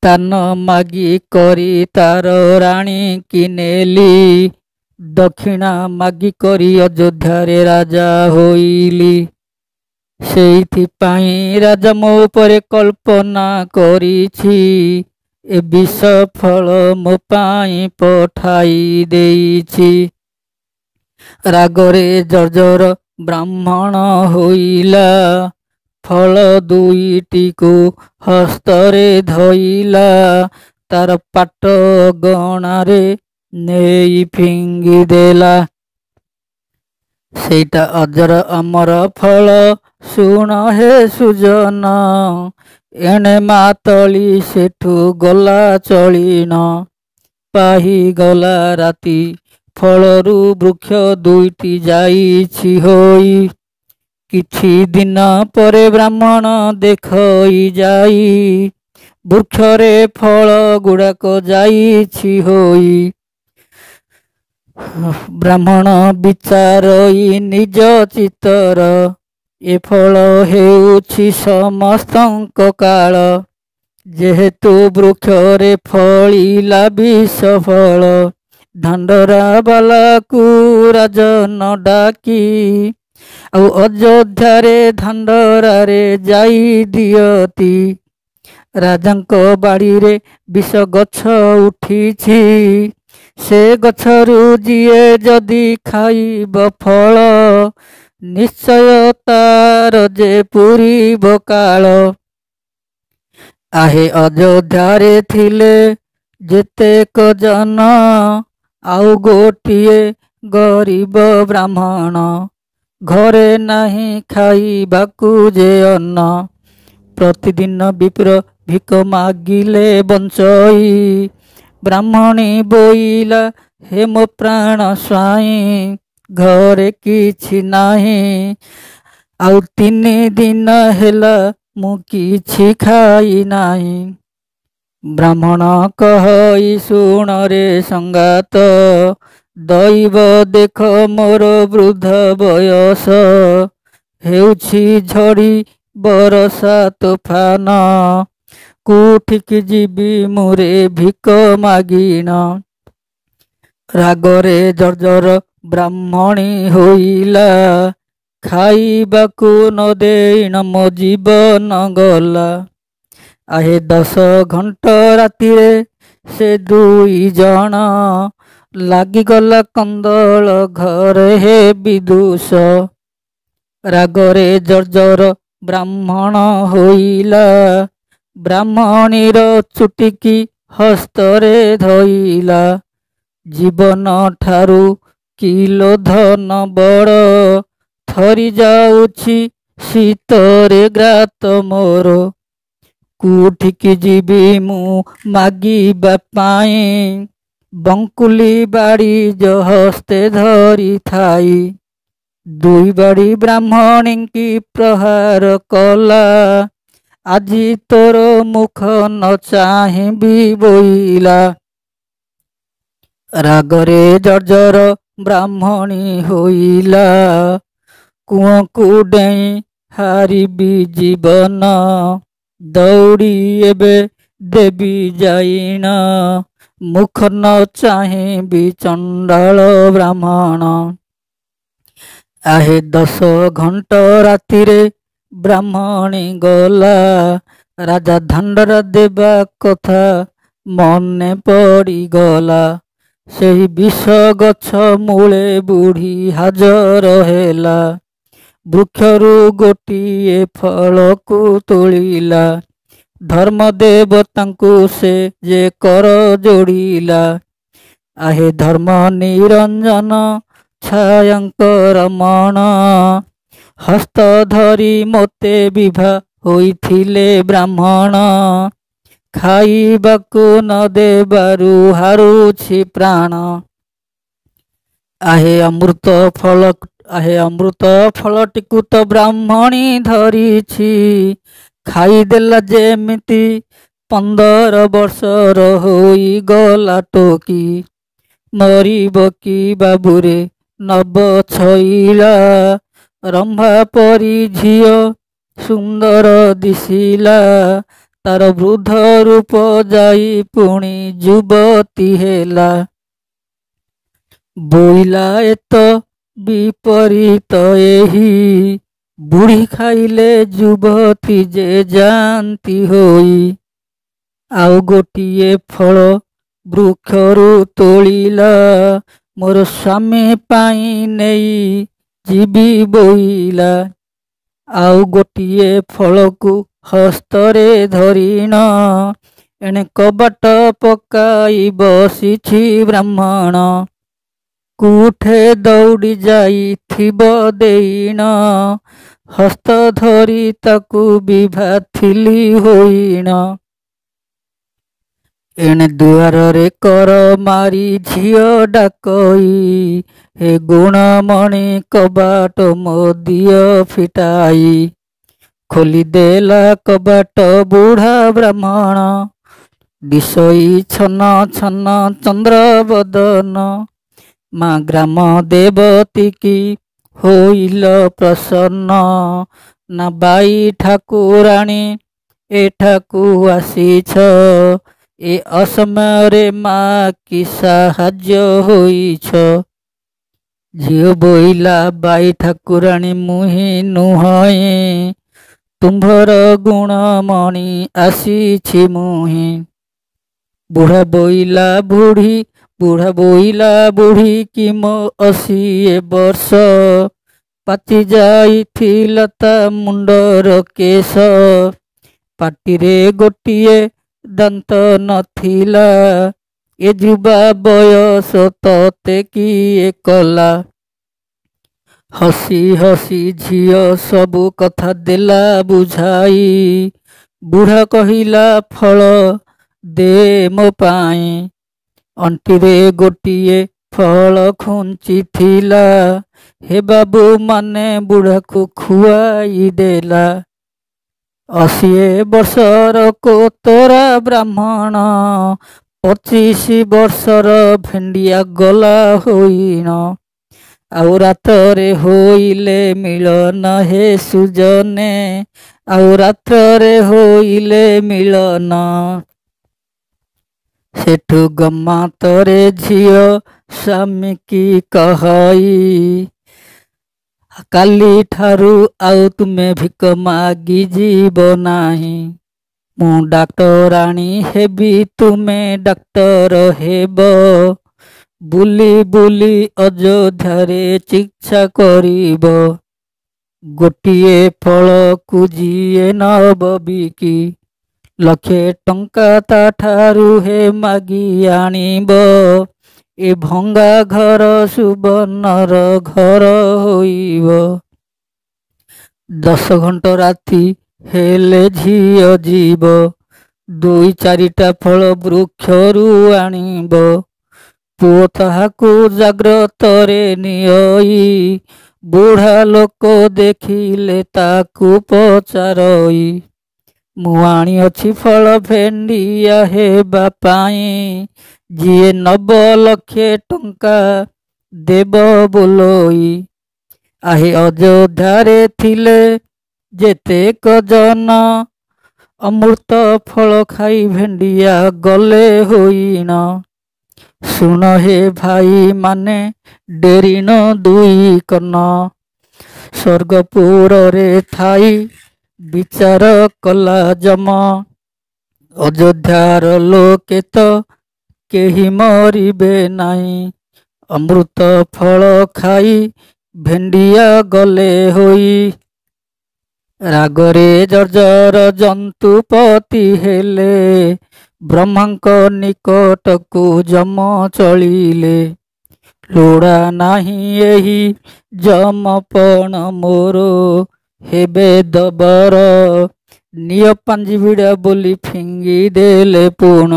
ତାନ ମାଗି କରି ତାର ରାଣୀ କି ନେଲି, ଦକ୍ଷିଣା ମାଗି କରି ଅଯୋଧ୍ୟାରେ ରାଜା ହୋଇଲି। ସେଇଥିପାଇଁ ରାଜା ମୋ ଉପରେ କଳ୍ପନା କରିଛି, ଏ ବିଷ ଫଳ ମୋ ପାଇଁ ପଠାଇ ଦେଇଛି। ରାଗରେ ଜର୍ଜର ବ୍ରାହ୍ମଣ ହୋଇଲା, ଫଳ ଦୁଇଟିକୁ ହସ୍ତରେ ଧଇଲା, ତାର ପାଟ ଗଣାରେ ନେଇ ଫିଙ୍ଗିଦେଲା। ସେଇଟା ଅଜର ଅମର ଫଳ ଶୁଣ ହେ ସୁଜନ, ଏଣେ ମାତଳି ସେଠୁ ଗଲା ଚଳିଣ। ପାହିଗଲା ରାତି ଫଳରୁ ବୃକ୍ଷ ଦୁଇଟି ଯାଇଛି ହୋଇ, କିଛି ଦିନ ପରେ ବ୍ରାହ୍ମଣ ଦେଖଇ ଯାଇ, ବୃକ୍ଷରେ ଫଳ ଗୁଡ଼ାକ ଯାଇଛି ହୋଇ। ବ୍ରାହ୍ମଣ ବିଚାରଇ ନିଜ ଚିତ୍ତର, ଏ ଫଳ ହେଉଛି ସମସ୍ତଙ୍କ କାଳ। ଯେହେତୁ ବୃକ୍ଷରେ ଫଳିଲା ବିଷ ଫଳ, ଧାଣ୍ଡରା ବାଲାକୁ ରାଜନ ଡାକି ଆଉ ଅଯୋଧ୍ୟାରେ ଧାଣ୍ଡରାରେ ଯାଇ ଦିଅତି। ରାଜାଙ୍କ ବାଡ଼ିରେ ବିଷ ଗଛ ଉଠିଛି, ସେ ଗଛରୁ ଯିଏ ଯଦି ଖାଇବ ଫଳ, ନିଶ୍ଚୟ ତାର ଯେ ପୁରିବ କାଳ। ଆହେ ଅଯୋଧ୍ୟାରେ ଥିଲେ ଯେତେକ ଜନ, ଆଉ ଗୋଟିଏ ଗରିବ ବ୍ରାହ୍ମଣ, ଘରେ ନାହିଁ ଖାଇବାକୁ ଯେ ଅନ୍ନ। ପ୍ରତିଦିନ ବିପ୍ର ଭିକ ମାଗିଲେ ବଞ୍ଚଇ, ବ୍ରାହ୍ମଣୀ ବୋଇଲା ହେ ମୋ ପ୍ରାଣ ସ୍ୱାଇଁ, ଘରେ କିଛି ନାହିଁ ଆଉ 3 ଦିନ ହେଲା ମୁଁ କିଛି ଖାଇ ନାହିଁ। ବ୍ରାହ୍ମଣ କହଇ ଶୁଣରେ ସଙ୍ଗାତ, ଦଇବ ଦେଖ ମୋର ବୃଦ୍ଧ ବୟସ, ହେଉଛି ଝଡ଼ି ବରଷା ତୋଫାନ, କୋଉଠିକି ଯିବି ମୁରେ ଭିକ ମାଗିଣ। ରାଗରେ ଜର୍ଜର ବ୍ରାହ୍ମଣୀ ହୋଇଲା, ଖାଇବାକୁ ନ ଦେଇଣ ମୋ ଜୀବନ ଗଲା। ଆହେ 10 ଘଣ୍ଟ ରାତିରେ ସେ 2 ଜଣ, ଲାଗିଗଲା କନ୍ଦଳ ଘରେ ହେ ବିଦୁଷ। ରାଗରେ ଜର୍ଜର ବ୍ରାହ୍ମଣ ହୋଇଲା, ବ୍ରାହ୍ମଣୀର ଚୁଟିକି ହସ୍ତରେ ଧଇଲା। ଜୀବନ ଠାରୁ କିଲୋ ଧନ ବଡ଼, ଥରି ଯାଉଛି ଶୀତରେ ଗ୍ରାତ ମୋର। କୋଉଠିକି ଯିବି ମୁଁ ମାଗିବା ପାଇଁ, ବଙ୍କୁଲି ବାଡ଼ି ହସ୍ତେ ଧରିଥାଇ। 2 ବାଡ଼ି ବ୍ରାହ୍ମଣୀଙ୍କି ପ୍ରହାର କଲା, ଆଜି ତୋର ମୁଖ ନ ଚାହିଁବି ବୋଇଲା। ରାଗରେ ଜର୍ଜର ବ୍ରାହ୍ମଣୀ ହୋଇଲା, କୂଅକୁ ଡେଇଁ ହାରିବି ଜୀବନ, ଦୌଡ଼ି ଏବେ ଦେବି ଯାଇଣ, ମୁଖ ନ ଚାହିଁବି ଚଣ୍ଡାଳ ବ୍ରାହ୍ମଣ। ଆହେ 10 ଘଣ୍ଟ ରାତିରେ ବ୍ରାହ୍ମଣୀ ଗଲା, ରାଜା ଧାଣ୍ଡରା ଦେବା କଥା ମନେ ପଡ଼ିଗଲା। ସେହି ବିଷ ଗଛ ମୂଳେ ବୁଢ଼ୀ ହାଜର ହେଲା, ବୃକ୍ଷରୁ ଗୋଟିଏ ଫଳକୁ ତୋଳିଲା, ଧର୍ମ ଦେବତାଙ୍କୁ ସେ ଯେ କର ଯୋଡ଼ିଲା। ଆହେ ଧର୍ମ ନିରଞ୍ଜନ ଛାୟାଙ୍କର ମଣ, ହସ୍ତ ଧରି ମୋତେ ବିଭା ହୋଇଥିଲେ ବ୍ରାହ୍ମଣ, ଖାଇବାକୁ ନ ଦେବାରୁ ହାରୁଛି ପ୍ରାଣ। ଆହେ ଅମୃତ ଫଳଟିକୁ ତ ବ୍ରାହ୍ମଣୀ ଧରିଛି, ଖାଇଦେଲା ଯେମିତି 15 ବର୍ଷର ହୋଇଗଲା ଟୋକି। ମରିବ କି ବାବୁରେ ନବ ଛଇଲା, ରମ୍ଭା ପରି ଝିଅ ସୁନ୍ଦର ଦିଶିଲା, ତାର ବୃଦ୍ଧ ରୂପ ଯାଇ ପୁଣି ଯୁବତୀ ହେଲା। ବୋଇଲା ଏତ ବିପରୀତ ଏହି, ବୁଢ଼ୀ ଖାଇଲେ ଯୁବତୀ ଯେ ଯାଆନ୍ତି ହୋଇ। ଆଉ ଗୋଟିଏ ଫଳ ବୃକ୍ଷରୁ ତୋଳିଲା, ମୋର ସ୍ୱାମୀ ପାଇଁ ନେଇ ଯିବି ବୋଇଲା। ଆଉ ଗୋଟିଏ ଫଳକୁ ହସ୍ତରେ ଧରିଣ, ଏଣେ କବାଟ ପକାଇ ବସିଛି ବ୍ରାହ୍ମଣ। କୋଉଠେ ଦୌଡ଼ି ଯାଇଥିବ ଦେଇଣ, ହସ୍ତ ଧରି ତାକୁ ବିଭାଥିଲି ହୋଇଣ। ଏଣେ ଦୁଆରରେ କର ମାରି ଝିଅ ଡାକଇ, ହେ ଗୁଣମଣି କବାଟ ମୋ ଦିଅ ଫିଟାଇ। ଖୋଲିଦେଲା କବାଟ ବୁଢ଼ା ବ୍ରାହ୍ମଣ, ଦିଶଇ ଛନ ଛନ ଚନ୍ଦ୍ର ବଦନ। ମା ଗ୍ରାମ ଦେବତୀକି ହୋଇଲ ପ୍ରସନ୍ନ, ନା ବାଇ ଠାକୁରାଣୀ ଏଠାକୁ ଆସିଛ, ଏ ଅସମୟରେ ମା କି ସାହାଯ୍ୟ ହୋଇଛ। ଝିଅ ବୋଇଲା ବାଇ ଠାକୁରାଣୀ ମୁହିଁ ନୁହଁଇ, ତୁମ୍ଭର ଗୁଣମଣି ଆସିଛି ମୁହିଁ। ବୁଢ଼ା ବୋଇଲା ବୁଢ଼ୀ କି ମୋ 80 ବର୍ଷ, ପାଚି ଯାଇଥିଲା ତା ମୁଣ୍ଡର କେଶ। ପାଟିରେ ଗୋଟିଏ ଦାନ୍ତ ନଥିଲା, ଏ ଯୁବା ବୟସ ତତେ କିଏ କଲା। ହସି ହସି ଝିଅ ସବୁ କଥା ଦେଲା ବୁଝାଇ, ବୁଢ଼ା କହିଲା ଫଳ ଦେ ମୋ ପାଇଁ। ଅଣ୍ଟିରେ ଗୋଟିଏ ଫଳ ଖୁଞ୍ଚିଥିଲା, ହେ ବାବୁ ମାନେ ବୁଢ଼ାକୁ ଖୁଆଇ ଦେଲା। 80 ବର୍ଷର କୋତରା ବ୍ରାହ୍ମଣ, 25 ବର୍ଷର ଭେଣ୍ଡିଆ ଗଲା ହୋଇଣ। ଆଉ ରାତରେ ହୋଇଲେ ମିଳନ ହେ ସୁଜନେ, ଆଉ ରାତ୍ରରେ ହୋଇଲେ ମିଳନ। ସେଠୁ ଗମାତରେ ଝିଅ ସ୍ୱାମୀକି କହଇ, କାଲିଠାରୁ ଆଉ ତୁମେ ଭିକ ମାଗି ଯିବ ନାହିଁ। ମୁଁ ଡାକ୍ତରାଣୀ ହେବି, ତୁମେ ଡାକ୍ତର ହେବ। ବୁଲି ବୁଲି ଅଯୋଧ୍ୟାରେ ଚିକିତ୍ସା କରିବ। ଗୋଟିଏ ଫଳକୁ ଯିଏ ନବ ବିକି, 1,00,000 ଟଙ୍କା ତାଠାରୁ ହେ ମାଗି ଆଣିବ। ଏ ଭଙ୍ଗା ଘର ସୁବର୍ଣ୍ଣର ଘର ହୋଇବ। 10 ଘଣ୍ଟ ରାତି ହେଲେ ଝିଅ ଯିବ, 2-4ଟା ଫଳ ବୃକ୍ଷରୁ ଆଣିବ। ପୁଅ ତାହାକୁ ଜାଗ୍ରତରେ ନିଅଇ, ବୁଢ଼ା ଲୋକ ଦେଖିଲେ ତାକୁ ପଚାରଇ, ମୁଁ ଆଣିଅଛି ଫଳ ଭେଣ୍ଡିଆ ହେବା ପାଇଁ, ଯିଏ ନବ 1,00,000 ଟଙ୍କା ଦେବ ବୋଲଇ। ଆହେ ଅଯୋଧ୍ୟାରେ ଥିଲେ ଯେତେକ ଜନ, ଅମୃତ ଫଳ ଖାଇ ଭେଣ୍ଡିଆ ଗଲେ ହୋଇଣ। ଶୁଣ ହେ ଭାଇ ମାନେ ଡେରିଣ 2 କର୍ଣ୍ଣ, ସ୍ୱର୍ଗପୁରରେ ଥାଇ ବିଚାର କଲା ଯମ। ଅଯୋଧ୍ୟାର ଲୋକେ ତ କେହି ମରିବେ ନାହିଁ, ଅମୃତ ଫଳ ଖାଇ ଭେଣ୍ଡିଆ ଗଲେ ହୋଇ। ରାଗରେ ଜର୍ଜର ଜନ୍ତୁପତି ହେଲେ, ବ୍ରହ୍ମାଙ୍କ ନିକଟକୁ ଯମ ଚଳିଲେ। ଲୋଡ଼ା ନାହିଁ ଏହି ଯମପଣ ମୋର, ହେବେ ଦବର। ନିଅ ପାଞ୍ଜିବିଡ଼ା ବୋଲି ଫିଙ୍ଗି ଦେଲେ ପୁଣ।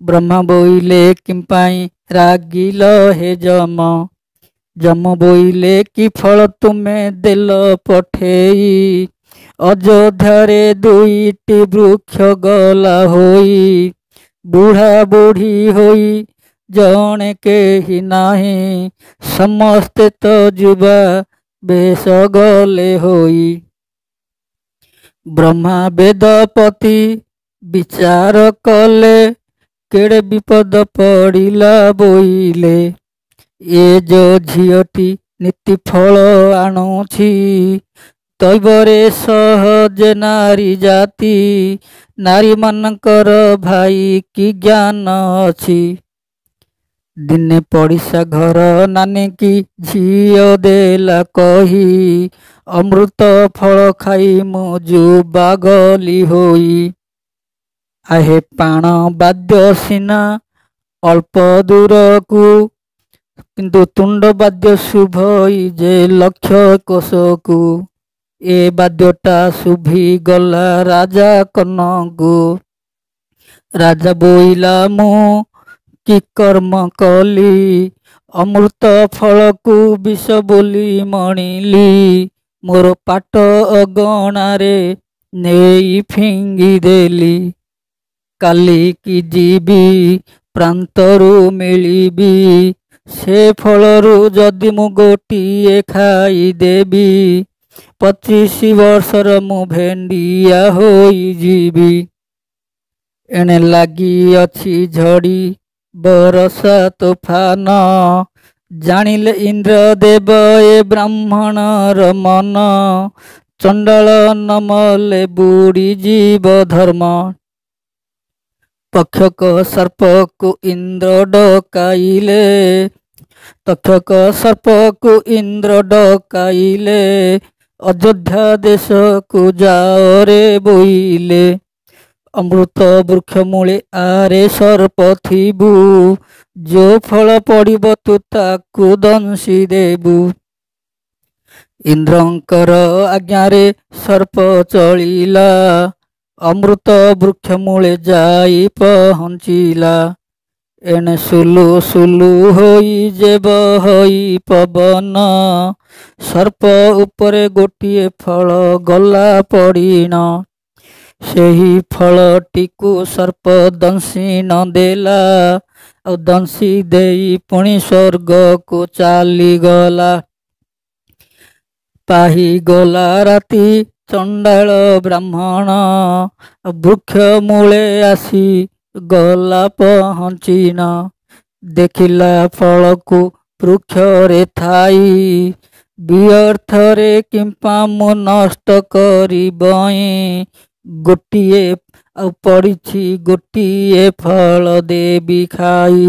ବ୍ରହ୍ମା ବୋଇଲେ କିମ୍ପାଇଁ ରାଗିଲ ହେ ଯମ, ଯମ ବୋଇଲେ କି ଫଳ ତୁମେ ଦେଲ ପଠେଇ। ଅଯୋଧ୍ୟାରେ 2ଟି ବୃକ୍ଷ ଗଲା ହୋଇ, ବୁଢ଼ା ବୁଢ଼ୀ ହୋଇ ଜଣେ କେହି ନାହିଁ, ସମସ୍ତେ ତ ଯୁବା ବେଶ ଗଲେ ହୋଇ। ବ୍ରହ୍ମା ବେଦପତି ବିଚାର କଲେ, କେଡ଼େ ବିପଦ ପଡ଼ିଲା ବୋଇଲେ। ଏ ଯୋ ଝିଅଟି ନୀତି ଫଳ ଆଣୁଛି, ଦୈବରେ ସହଜେ ନାରୀ ଜାତି। ନାରୀମାନଙ୍କର ଭାଇ କି ଜ୍ଞାନ ଅଛି, ଦିନେ ପଡ଼ିଶା ଘର ନାନୀକି ଝିଅ ଦେଲା କହି, ଅମୃତ ଫଳ ଖାଇ ମୁଁ ଯୁବା ଗଲି ହୋଇ। ଆହେ ପାଣ ବାଦ୍ୟ ସିନା ଅଳ୍ପ ଦୂରକୁ, କିନ୍ତୁ ତୁଣ୍ଡ ବାଦ୍ୟ ଶୁଭଇ ଯେ 1,00,000 କୋଶକୁ। ଏ ବାଦ୍ୟଟା ଶୁଭିଗଲା ରାଜା କର୍ଣ୍ଣଙ୍କୁ। ରାଜା ବୋଇଲା ମୁଁ କି କର୍ମ କଲି, ଅମୃତ ଫଳକୁ ବିଷ ବୋଲି ମଣିଲି। ମୋର ପାଟ ଅଗଣାରେ ନେଇ ଫିଙ୍ଗି ଦେଲି, କାଲିକି ଯିବି ପ୍ରାନ୍ତରୁ ମିଳିବି। ସେ ଫଳରୁ ଯଦି ମୁଁ ଗୋଟିଏ ଖାଇଦେବି, 25 ବର୍ଷର ମୁଁ ଭେଣ୍ଡିଆ ହୋଇଯିବି। ଏଣେ ଲାଗିଅଛି ଝଡ଼ି ବରଷା ତୋଫାନ, ଜାଣିଲେ ଇନ୍ଦ୍ରଦେବ ଏ ବ୍ରାହ୍ମଣର ମନ, ଚଣ୍ଡାଳ ନମଲେ ବୁଡ଼ିଯିବ ଧର୍ମ। ତକ୍ଷକ ସର୍ପକୁ ଇନ୍ଦ୍ର ଡକାଇଲେ, ତକ୍ଷକ ସର୍ପକୁ ଇନ୍ଦ୍ର ଡକାଇଲେ, ଅଯୋଧ୍ୟା ଦେଶକୁ ଯାଅରେ ବୋଇଲେ। ଅମୃତ ବୃକ୍ଷ ମୂଳେ ଆରେ ସର୍ପ ଥିବୁ, ଯୋ ଫଳ ପଡ଼ିବ ତୁ ତାକୁ ଦଂଶି ଦେବୁ। ଇନ୍ଦ୍ରଙ୍କର ଆଜ୍ଞାରେ ସର୍ପ ଚଳିଲା, ଅମୃତ ବୃକ୍ଷ ମୂଳେ ଯାଇ ପହଞ୍ଚିଲା। ଏଣେ ସୁଲୁ ସୁଲୁ ହୋଇ ଯେବ ହୋଇ ପବନ, ସର୍ପ ଉପରେ ଗୋଟିଏ ଫଳ ଗଲା ପଡ଼ିଣ। ସେହି ଫଳଟିକୁ ସର୍ପ ଦଂଶି ନ ଦେଲା, ଆଉ ଦଂଶି ଦେଇ ପୁଣି ସ୍ୱର୍ଗକୁ ଚାଲିଗଲା। ପାହିଗଲା ରାତି ଚଣ୍ଡାଳ ବ୍ରାହ୍ମଣ, ବୃକ୍ଷ ମୂଳେ ଆସି ଗଲା ପହଞ୍ଚିନ। ଦେଖିଲା ଫଳକୁ ବୃକ୍ଷରେ ଥାଇ, ବ୍ୟର୍ଥରେ କିମ୍ପା ମୁଁ ନଷ୍ଟ କରିବଇଁ, ଗୋଟିଏ ଆଉ ପଡ଼ିଛି ଗୋଟିଏ ଫଳ ଦେବି ଖାଇ।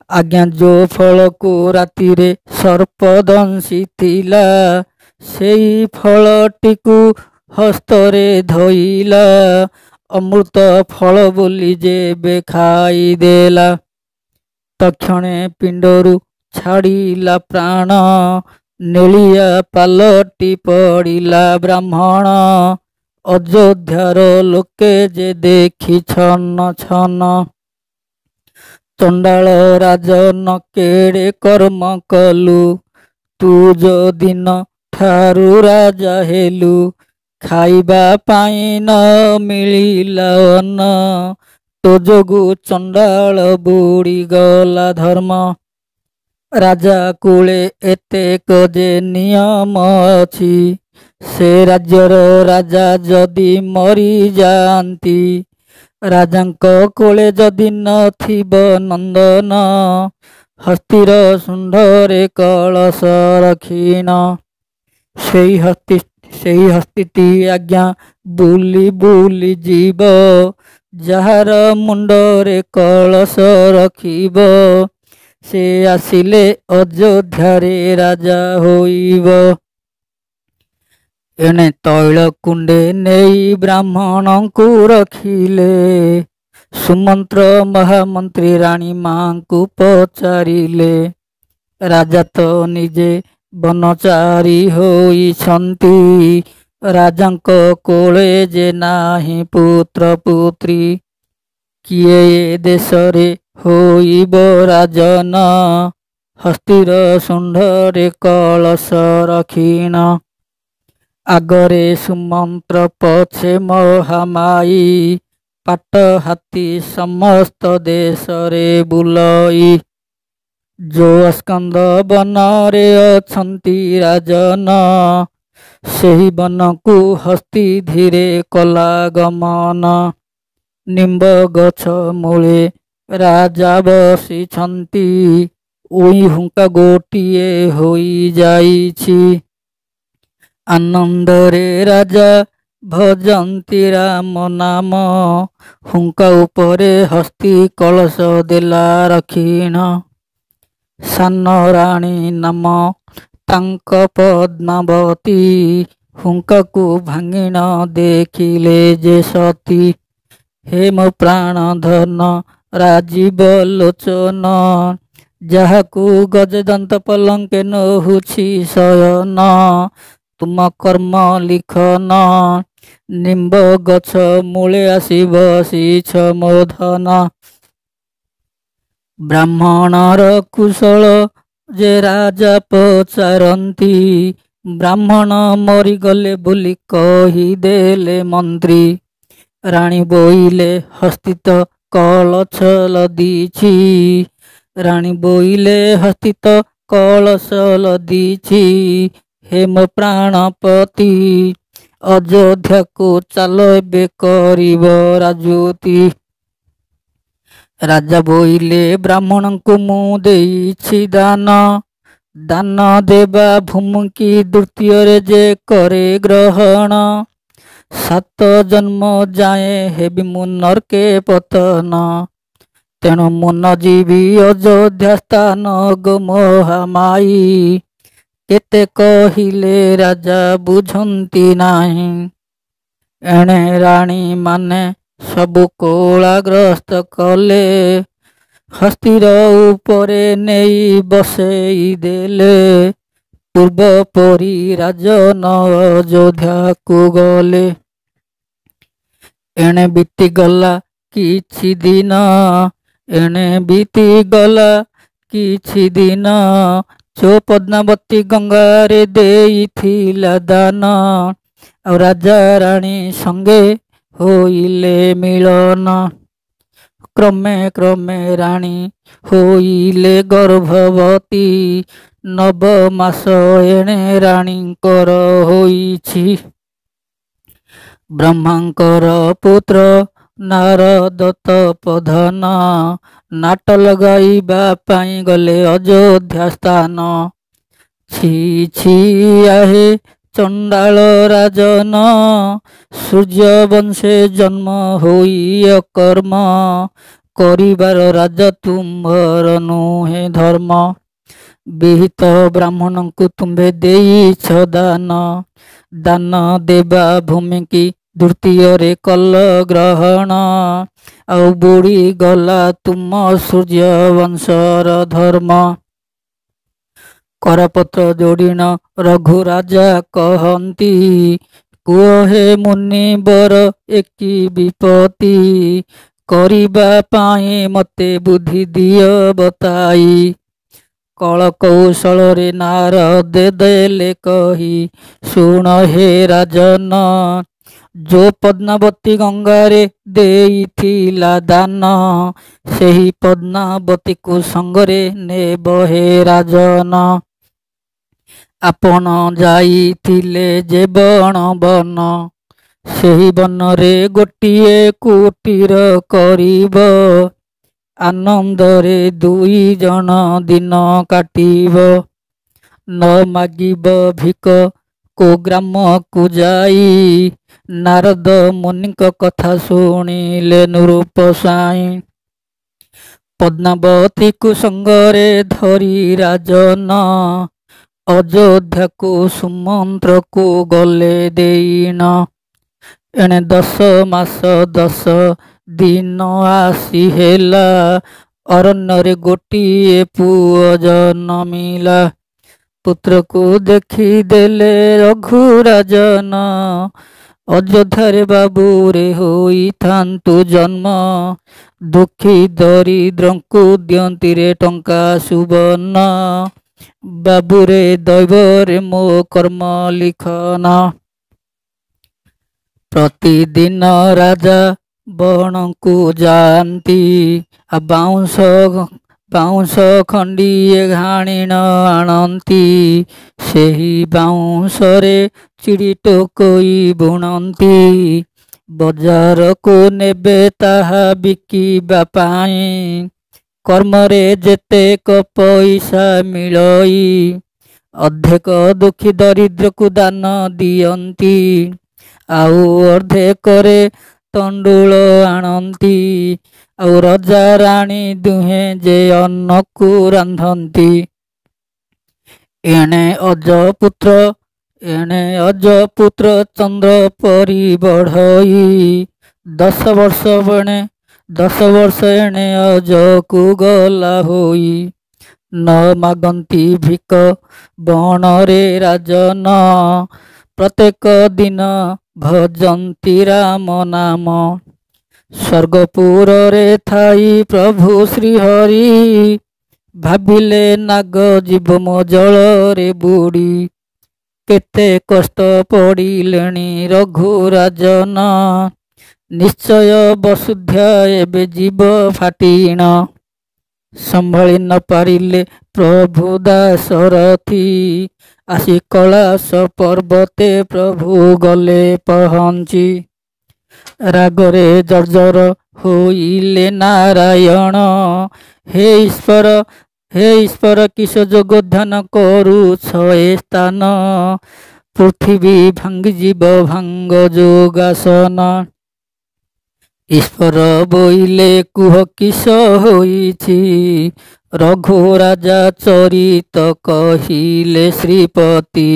ଆଜ୍ଞା ଯୋ ଫଳକୁ ରାତିରେ ସର୍ପ ଦଂଶିଥିଲା, ସେଇ ଫଳଟିକୁ ହସ୍ତରେ ଧଇଲା, ଅମୃତ ଫଳ ବୋଲି ଯେବେ ଖାଇଦେଲା। ତକ୍ଷଣେ ପିଣ୍ଡରୁ ଛାଡ଼ିଲା ପ୍ରାଣ, ନେଳିଆ ପାଲଟି ପଡ଼ିଲା ବ୍ରାହ୍ମଣ। ଅଯୋଧ୍ୟାର ଲୋକେ ଯେ ଦେଖି ଛନ ଛନ, ଚଣ୍ଡାଳ ରାଜନ କେଡ଼େ କର୍ମ କଲୁ, ତୁ ଯୋଦିନ ଠାରୁ ରାଜା ହେଲୁ। ଖାଇବା ପାଇଁ ନ ମିଳିଲା ଅନ୍ନ, ତୋ ଯୋଗୁ ଚଣ୍ଡାଳ ବୁଡ଼ିଗଲା ଧର୍ମ। ରାଜା କୂଳେ ଏତେକ ଯେ ନିୟମ ଅଛି, ସେ ରାଜ୍ୟର ରାଜା ଯଦି ମରିଯାଆନ୍ତି, ରାଜାଙ୍କ କୋଳେ ଯଦି ନଥିବ ନନ୍ଦନ, ହସ୍ତିର ଶୁଣ୍ଢରେ କଳସ ରଖିଣ। ସେଇ ହସ୍ତିଟି ଆଜ୍ଞା ବୁଲି ବୁଲି ଯିବ, ଯାହାର ମୁଣ୍ଡରେ କଳସ ରଖିବ, ସେ ଆସିଲେ ଅଯୋଧ୍ୟାରେ ରାଜା ହୋଇବ। ଏଣେ ତୈଳ କୁଣ୍ଡେ ନେଇ ବ୍ରାହ୍ମଣଙ୍କୁ ରଖିଲେ, ସୁମନ୍ତ୍ର ମହାମନ୍ତ୍ରୀ ରାଣୀ ମାଙ୍କୁ ପଚାରିଲେ। ରାଜା ତ ନିଜେ ବନଚାରୀ ହୋଇଛନ୍ତି, ରାଜାଙ୍କ କୋଳେ ଯେ ନାହିଁ ପୁତ୍ର ପୁତ୍ରୀ, କିଏ ଏ ଦେଶରେ ହୋଇବ ରାଜନ, ହସ୍ତିର ଶୁଣ୍ଢରେ କଳସ ରଖିଣ। ଆଗରେ ସୁମନ୍ତ୍ର ପଛେ ମହାମାଇ, ପାଟ ହାତୀ ସମସ୍ତ ଦେଶରେ ବୁଲଇ, ଯୋ ସ୍କନ୍ଦ ବନରେ ଅଛନ୍ତି ରାଜନ, ସେହି ବନକୁ ହସ୍ତି ଧୀରେ କଲା ଗମନ। ନିମ୍ବ ଗଛ ମୂଳେ ରାଜା ବସିଛନ୍ତି, ଉଇ ହୁଙ୍କା ଗୋଟିଏ ହୋଇଯାଇଛି। ଆନନ୍ଦରେ ରାଜା ଭଜନ୍ତି ରାମ ନାମ, ହୁଙ୍କା ଉପରେ ହସ୍ତି କଳସ ଦେଲା ରଖିଣ। ସାନ ରାଣୀ ନାମ ତାଙ୍କ ପଦ୍ମାବତୀ, ହୁଙ୍କାକୁ ଭାଙ୍ଗିଣ ଦେଖିଲେ ଯେ ସତୀ। ହେ ମୋ ପ୍ରାଣ ଧନ ରାଜୀବ ଲୋଚନ, ଯାହାକୁ ଗଜଦନ୍ତ ପଲଙ୍କେ ନହୁଛି ଶୟନ, ତୁମ କର୍ମ ଲିଖନ। ନିମ୍ବ ଗଛ ମୂଳେ ଆସି ବସିଛ ମୋ ଧନ। ବ୍ରାହ୍ମଣର କୁଶଳ ଯେ ରାଜା ପଚାରନ୍ତି, ବ୍ରାହ୍ମଣ ମରିଗଲେ ବୋଲି କହିଦେଲେ ମନ୍ତ୍ରୀ। ରାଣୀ ବୋଇଲେ ହସ୍ତିତ କଳସ ଲଦିଛି, ରାଣୀ ବୋଇଲେ ହସ୍ତିତ କଳସ ଲଦିଛି। ହେ ମୋ ପ୍ରାଣପତି, ଅଯୋଧ୍ୟାକୁ ଚାଲ ଏବେ କରିବ ରାଜୁତି। ରାଜା ବୋଇଲେ ବ୍ରାହ୍ମଣଙ୍କୁ ମୁଁ ଦେଇଛି ଦାନ, ଦାନ ଦେବା ଭୂମିକି ଦ୍ୱିତୀୟରେ ଯେ କରେ ଗ୍ରହଣ। 7 ଜନ୍ମ ଯାଏ ହେବି ମୁଁ ନର୍କେ ପତନ, ତେଣୁ ମୁଁ ନ ଯିବି ଅଯୋଧ୍ୟା ସ୍ଥାନ ଗୋ ମହାମାଇ। କେତେ କହିଲେ ରାଜା ବୁଝନ୍ତି ନାହିଁ, ଏଣେ ରାଣୀ ମାନେ ସବୁ କୋଳାଗ୍ରସ୍ତ କଲେ। ହସ୍ତିର ଉପରେ ନେଇ ବସେଇ ଦେଲେ, ପୂର୍ବ ପରି ରାଜନ ଅଯୋଧ୍ୟାକୁ ଗଲେ। ଏଣେ ବିତିଗଲା କିଛି ଦିନ, ଏଣେ ବିତିଗଲା କିଛି ଦିନ, ଯୋ ପଦ୍ମାବତୀ ଗଙ୍ଗାରେ ଦେଇଥିଲା ଦାନ, ଆଉ ରାଜା ରାଣୀ ସଙ୍ଗେ ହୋଇଲେ ମିଳନ। କ୍ରମେ କ୍ରମେ ରାଣୀ ହୋଇଲେ ଗର୍ଭବତୀ, 9 ମାସ ଏଣେ ରାଣୀଙ୍କର ହୋଇଛି। ବ୍ରହ୍ମାଙ୍କର ପୁତ୍ର ନାରଦ ତପୋଧନ, ନାଟ ଲଗାଇବା ପାଇଁ ଗଲେ ଅଯୋଧ୍ୟା ସ୍ଥାନ। ଛି ଛି ଆହେ ଚଣ୍ଡାଳ ରାଜନ, ସୂର୍ଯ୍ୟବଂଶେ ଜନ୍ମ ହୋଇ ଅକର୍ମ, କରିବାର ରାଜ ତୁମ୍ଭର ନୁହେଁ ଧର୍ମ। ବିହିତ ବ୍ରାହ୍ମଣଙ୍କୁ ତୁମ୍ଭେ ଦେଇଛ ଦାନ, ଦାନ ଦେବା ଭୂମିକି ଦ୍ୱିତୀୟରେ କଲ ଗ୍ରହଣ, ଆଉ ବୁଡ଼ି ଗଲା ତୁମ ସୂର୍ଯ୍ୟବଂଶର ଧର୍ମ। କରପତ୍ର ଯୋଡ଼ିଣ ରଘୁରାଜା କହନ୍ତି, କୁହ ହେ ମୁନିବର ଏକି ବିପତ୍ତି, କରିବା ପାଇଁ ମତେ ବୁଦ୍ଧି ଦିଅ ବତାଇ। କଳ କୌଶଳରେ ନାରଦ ଦେଲେ କହି, ଶୁଣ ହେ ରାଜନ, ଯୋ ପଦ୍ମାବତୀ ଗଙ୍ଗାରେ ଦେଇଥିଲା ଦାନ, ସେହି ପଦ୍ମାବତୀକୁ ସଙ୍ଗରେ ନେବ ହେ ରାଜନ। ଆପଣ ଯାଇଥିଲେ ଯେ ବଣ ବନ, ସେହି ବନରେ ଗୋଟିଏ କୁଟୀର କରିବ, ଆନନ୍ଦରେ 2 ଜଣ ଦିନ କାଟିବ। ନ ମାଗିବ ଭିକ କୋ ଗ୍ରାମକୁ ଯାଇ, ନାରଦ ମୁନିଙ୍କ କଥା ଶୁଣିଲେ ନୃପ ସ୍ୱାଇଁ। ପଦ୍ମାବତୀକୁ ସଙ୍ଗରେ ଧରି ରାଜନ, ଅଯୋଧ୍ୟାକୁ ସୁମନ୍ତ୍ରକୁ ଗଲେ ଦେଇନ। ଏଣେ 10 ମାସ 10 ଦିନ ଆସି ହେଲା, ଅରଣ୍ୟରେ ଗୋଟିଏ ପୁଅ ଜନ୍ମିଲା। ପୁତ୍ରକୁ ଦେଖିଦେଲେ ରଘୁରାଜନ, ଅଯୋଧ୍ୟାରେ ବାବୁରେ ହୋଇଥାନ୍ତୁ ଜନ୍ମ। ଦୁଃଖୀ ଦରିଦ୍ରଙ୍କୁ ଦିଅନ୍ତିରେ ଟଙ୍କା ସୁବର୍ଣ୍ଣ, ବାବୁରେ ଦୈବରେ ମୋ କର୍ମ ଲିଖନ। ପ୍ରତିଦିନ ରାଜା ବଣକୁ ଯାଆନ୍ତି, ବାଉଁଶ ଖଣ୍ଡିଏ ଘାଣିଣ ଆଣନ୍ତି, ସେହି ବାଉଁଶରେ ଚିଡ଼ି ଟୋକଇ ବୁଣନ୍ତି। ବଜାରକୁ ନେବେ ତାହା ବିକିବା ପାଇଁ, କର୍ମରେ ଯେତେକ ପଇସା ମିଳଇ, ଅର୍ଧେକ ଦୁଃଖୀ ଦରିଦ୍ରକୁ ଦାନ ଦିଅନ୍ତି, ଆଉ ଅର୍ଧେକରେ ତଣ୍ଡୁଳ ଆଣନ୍ତି, ଆଉ ରଜା ରାଣୀ ଦୁହେଁ ଯେ ଅନ୍ନକୁ ରାନ୍ଧନ୍ତି। ଏଣେ ଅଜପୁତ୍ର ଚନ୍ଦ୍ର ପରି ବଢ଼ଇ, 10 ବର୍ଷ ଏଣେ ଅଜକୁ ଗଲା ହୋଇ। ନ ମାଗନ୍ତି ଭିକ ବଣରେ ରାଜନ, ପ୍ରତ୍ୟେକ ଦିନ ଭଜନ୍ତି ରାମ ନାମ। ସ୍ୱର୍ଗପୁରରେ ଥାଇ ପ୍ରଭୁ ଶ୍ରୀହରି, ଭାବିଲେ ନାଗ ଯିବ ମୋ ଜଳରେ ବୁଡ଼ି। କେତେ କଷ୍ଟ ପଡ଼ିଲେଣି ରଘୁରାଜନ, ନିଶ୍ଚୟ ବସୁଧା ଏବେ ଯିବ ଫାଟିଣ। ସମ୍ଭାଳି ନ ପାରିଲେ ପ୍ରଭୁ ଦାଶରଥୀ, ଆସି କୈଳାସ ପର୍ବତେ ପ୍ରଭୁ ଗଲେ ପହଞ୍ଚି। ରାଗରେ ଜର୍ଜର ହୋଇଲେ ନାରାୟଣ। ହେ ଈଶ୍ୱର କିସ ଯୋଗ ଧ୍ୟାନ କରୁଛ ଏ ସ୍ଥାନ। ପୃଥିବୀ ଭାଙ୍ଗିଯିବ ଭାଙ୍ଗ ଯୋଗାସନ। ଈଶ୍ୱର ବୋଇଲେ କୁହ କିସ ହୋଇଛି। ରଘୁ ରାଜା ଚରିତ କହିଲେ ଶ୍ରୀପତି।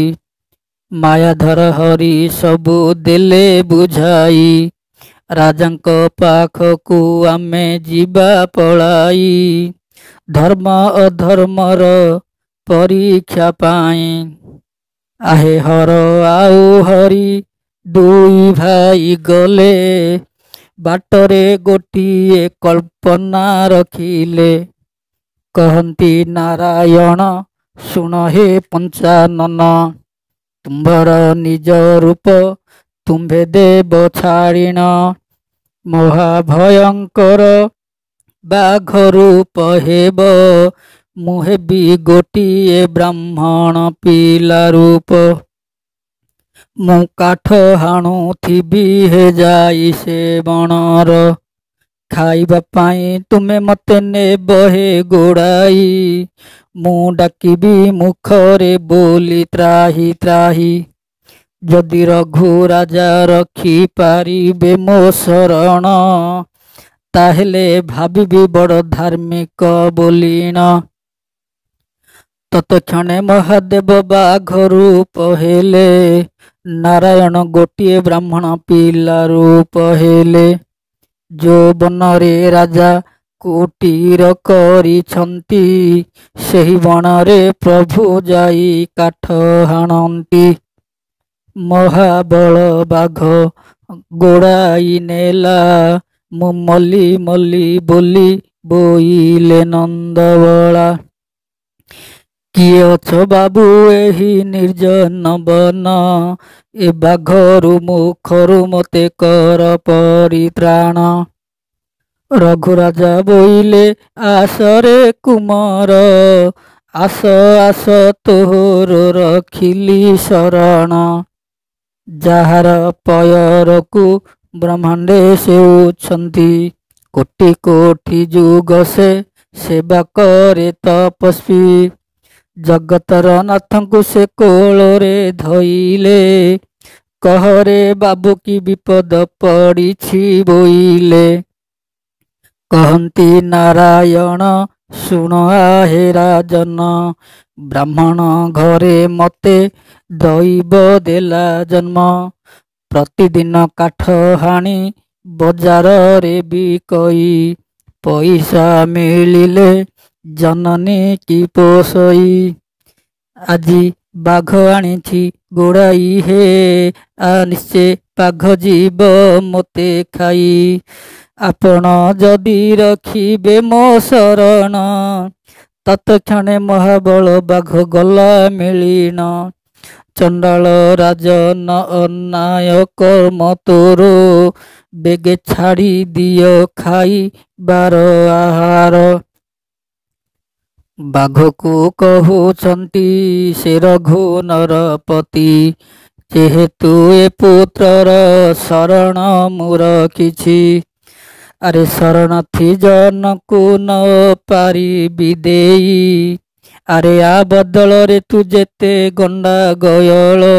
ମାୟାଧର ହରି ସବୁ ଦେଲେ ବୁଝାଇ। ରାଜାଙ୍କ ପାଖକୁ ଆମେ ଯିବା ପଳାଇ। ଧର୍ମ ଅଧର୍ମର ପରୀକ୍ଷା ପାଇଁ। ଆହେ ହର ଆଉ ହରି ଦୁଇ ଭାଇ ଗଲେ। ବାଟରେ ଗୋଟିଏ କଳ୍ପନା ରଖିଲେ। କହନ୍ତି ନାରାୟଣ ଶୁଣ ହେ ପଞ୍ଚାନନ। ତୁମ୍ଭର ନିଜ ରୂପ ତୁମ୍ଭେ ଦେବ ଛାଡ଼ିଣ। ମହାଭୟଙ୍କର ବାଘ ରୂପ ହେବ। ମୁଁ ହେବି ଗୋଟିଏ ବ୍ରାହ୍ମଣ ପିଲା ରୂପ। ମୁଁ କାଠ ହାଣୁଥିବି ହେ ଯାଇ ସେ ବଣର। ଖାଇବା ପାଇଁ ତୁମେ ମତେ ନେବ ହେ ଗୋଡ଼ାଇ। ମୁଁ ଡାକିବି ମୁଖରେ ବୋଲି ତ୍ରାହି ତ୍ରାହି। ଯଦି ରଘୁ ରାଜା ରଖିପାରିବେ ମୋ ଶରଣ। ତାହେଲେ ଭାବିବି ବଡ଼ ଧାର୍ମିକ ବୋଲିଣ। ତତକ୍ଷଣେ ମହାଦେବ ବାଘ ରୂପ ହେଲେ। ନାରାୟଣ ଗୋଟିଏ ବ୍ରାହ୍ମଣ ପିଲା ରୂପ ହେଲେ। ଯୌବନରେ ରାଜା କୁଟୀର କରିଛନ୍ତି। ସେହି ବଣରେ ପ୍ରଭୁ ଯାଇ କାଠ ହାଣନ୍ତି। ମହାବଳ ବାଘ ଗୋଡ଼ାଇ ନେଲା। ମୁଁ ମଲି ମଲି ବୋଲି ବୋଇଲେ ନନ୍ଦବଳା। କିଏ ଅଛ ବାବୁ ଏହି ନିର୍ଜନ ବନ। ଏ ବାଘରୁ ମୁଖରୁ ମତେ କର ପରିତ୍ରାଣ। ରଘୁରାଜା ବୋଇଲେ ଆସରେ କୁମର। ଆସ ଆସ ତୋର ରଖିଲି ଶରଣ। ଯାହାର ପୟରକୁ ବ୍ରହ୍ମାଣ୍ଡେ ସେଉଛନ୍ତି। କୋଟି କୋଟି ଯୁଗ ସେ ସେବା କରେ ତପସ୍ୱୀ। ଜଗତର ନାଥଙ୍କୁ ସେ କୋଳରେ ଧଇଲେ। କହରେ ବାବୁ କି ବିପଦ ପଡ଼ିଛି ବୋଇଲେ। କହନ୍ତି ନାରାୟଣ ଶୁଣ ଆହେ ରାଜନ। ବ୍ରାହ୍ମଣ ଘରେ ମତେ ଦୈବ ଦେଲା ଜନ୍ମ। ପ୍ରତିଦିନ କାଠ ହାଣି ବଜାରରେ ବିକଇ। ପଇସା ମିଳିଲେ ଜନନୀ କି ପୋଷଇ। ଆଜି ବାଘ ଆଣିଛି ଗୋଡ଼ାଇ ହେ। ନିଶ୍ଚେ ବାଘ ଯିବ ମୋତେ ଖାଇ। ଆପଣ ଯଦି ରଖିବେ ମୋ ଶରଣ। ତତକ୍ଷଣେ ମହାବଳ ବାଘ ଗଲା ମିଳିଣ। ଚଣ୍ଡାଳ ରାଜନ ଅନ୍ୟାୟ କର୍ମ ତୋର। ବେଗେ ଛାଡ଼ି ଦିଅ ଖାଇବାର ଆହାର। ବାଘକୁ କହୁଛନ୍ତି ସେ ରଘୁ ନରପତି। ଯେହେତୁ ଏ ପୁତ୍ରର ଶରଣ ମୁଁ ରଖିଛି। ଆରେ ଶରଣାର୍ଥୀ ଜନକୁ ନ ପାରିବି ଦେଇ। ଆରେ ଆ ବଦଳରେ ତୁ ଯେତେ ଗଣ୍ଡା ଗୟଳ।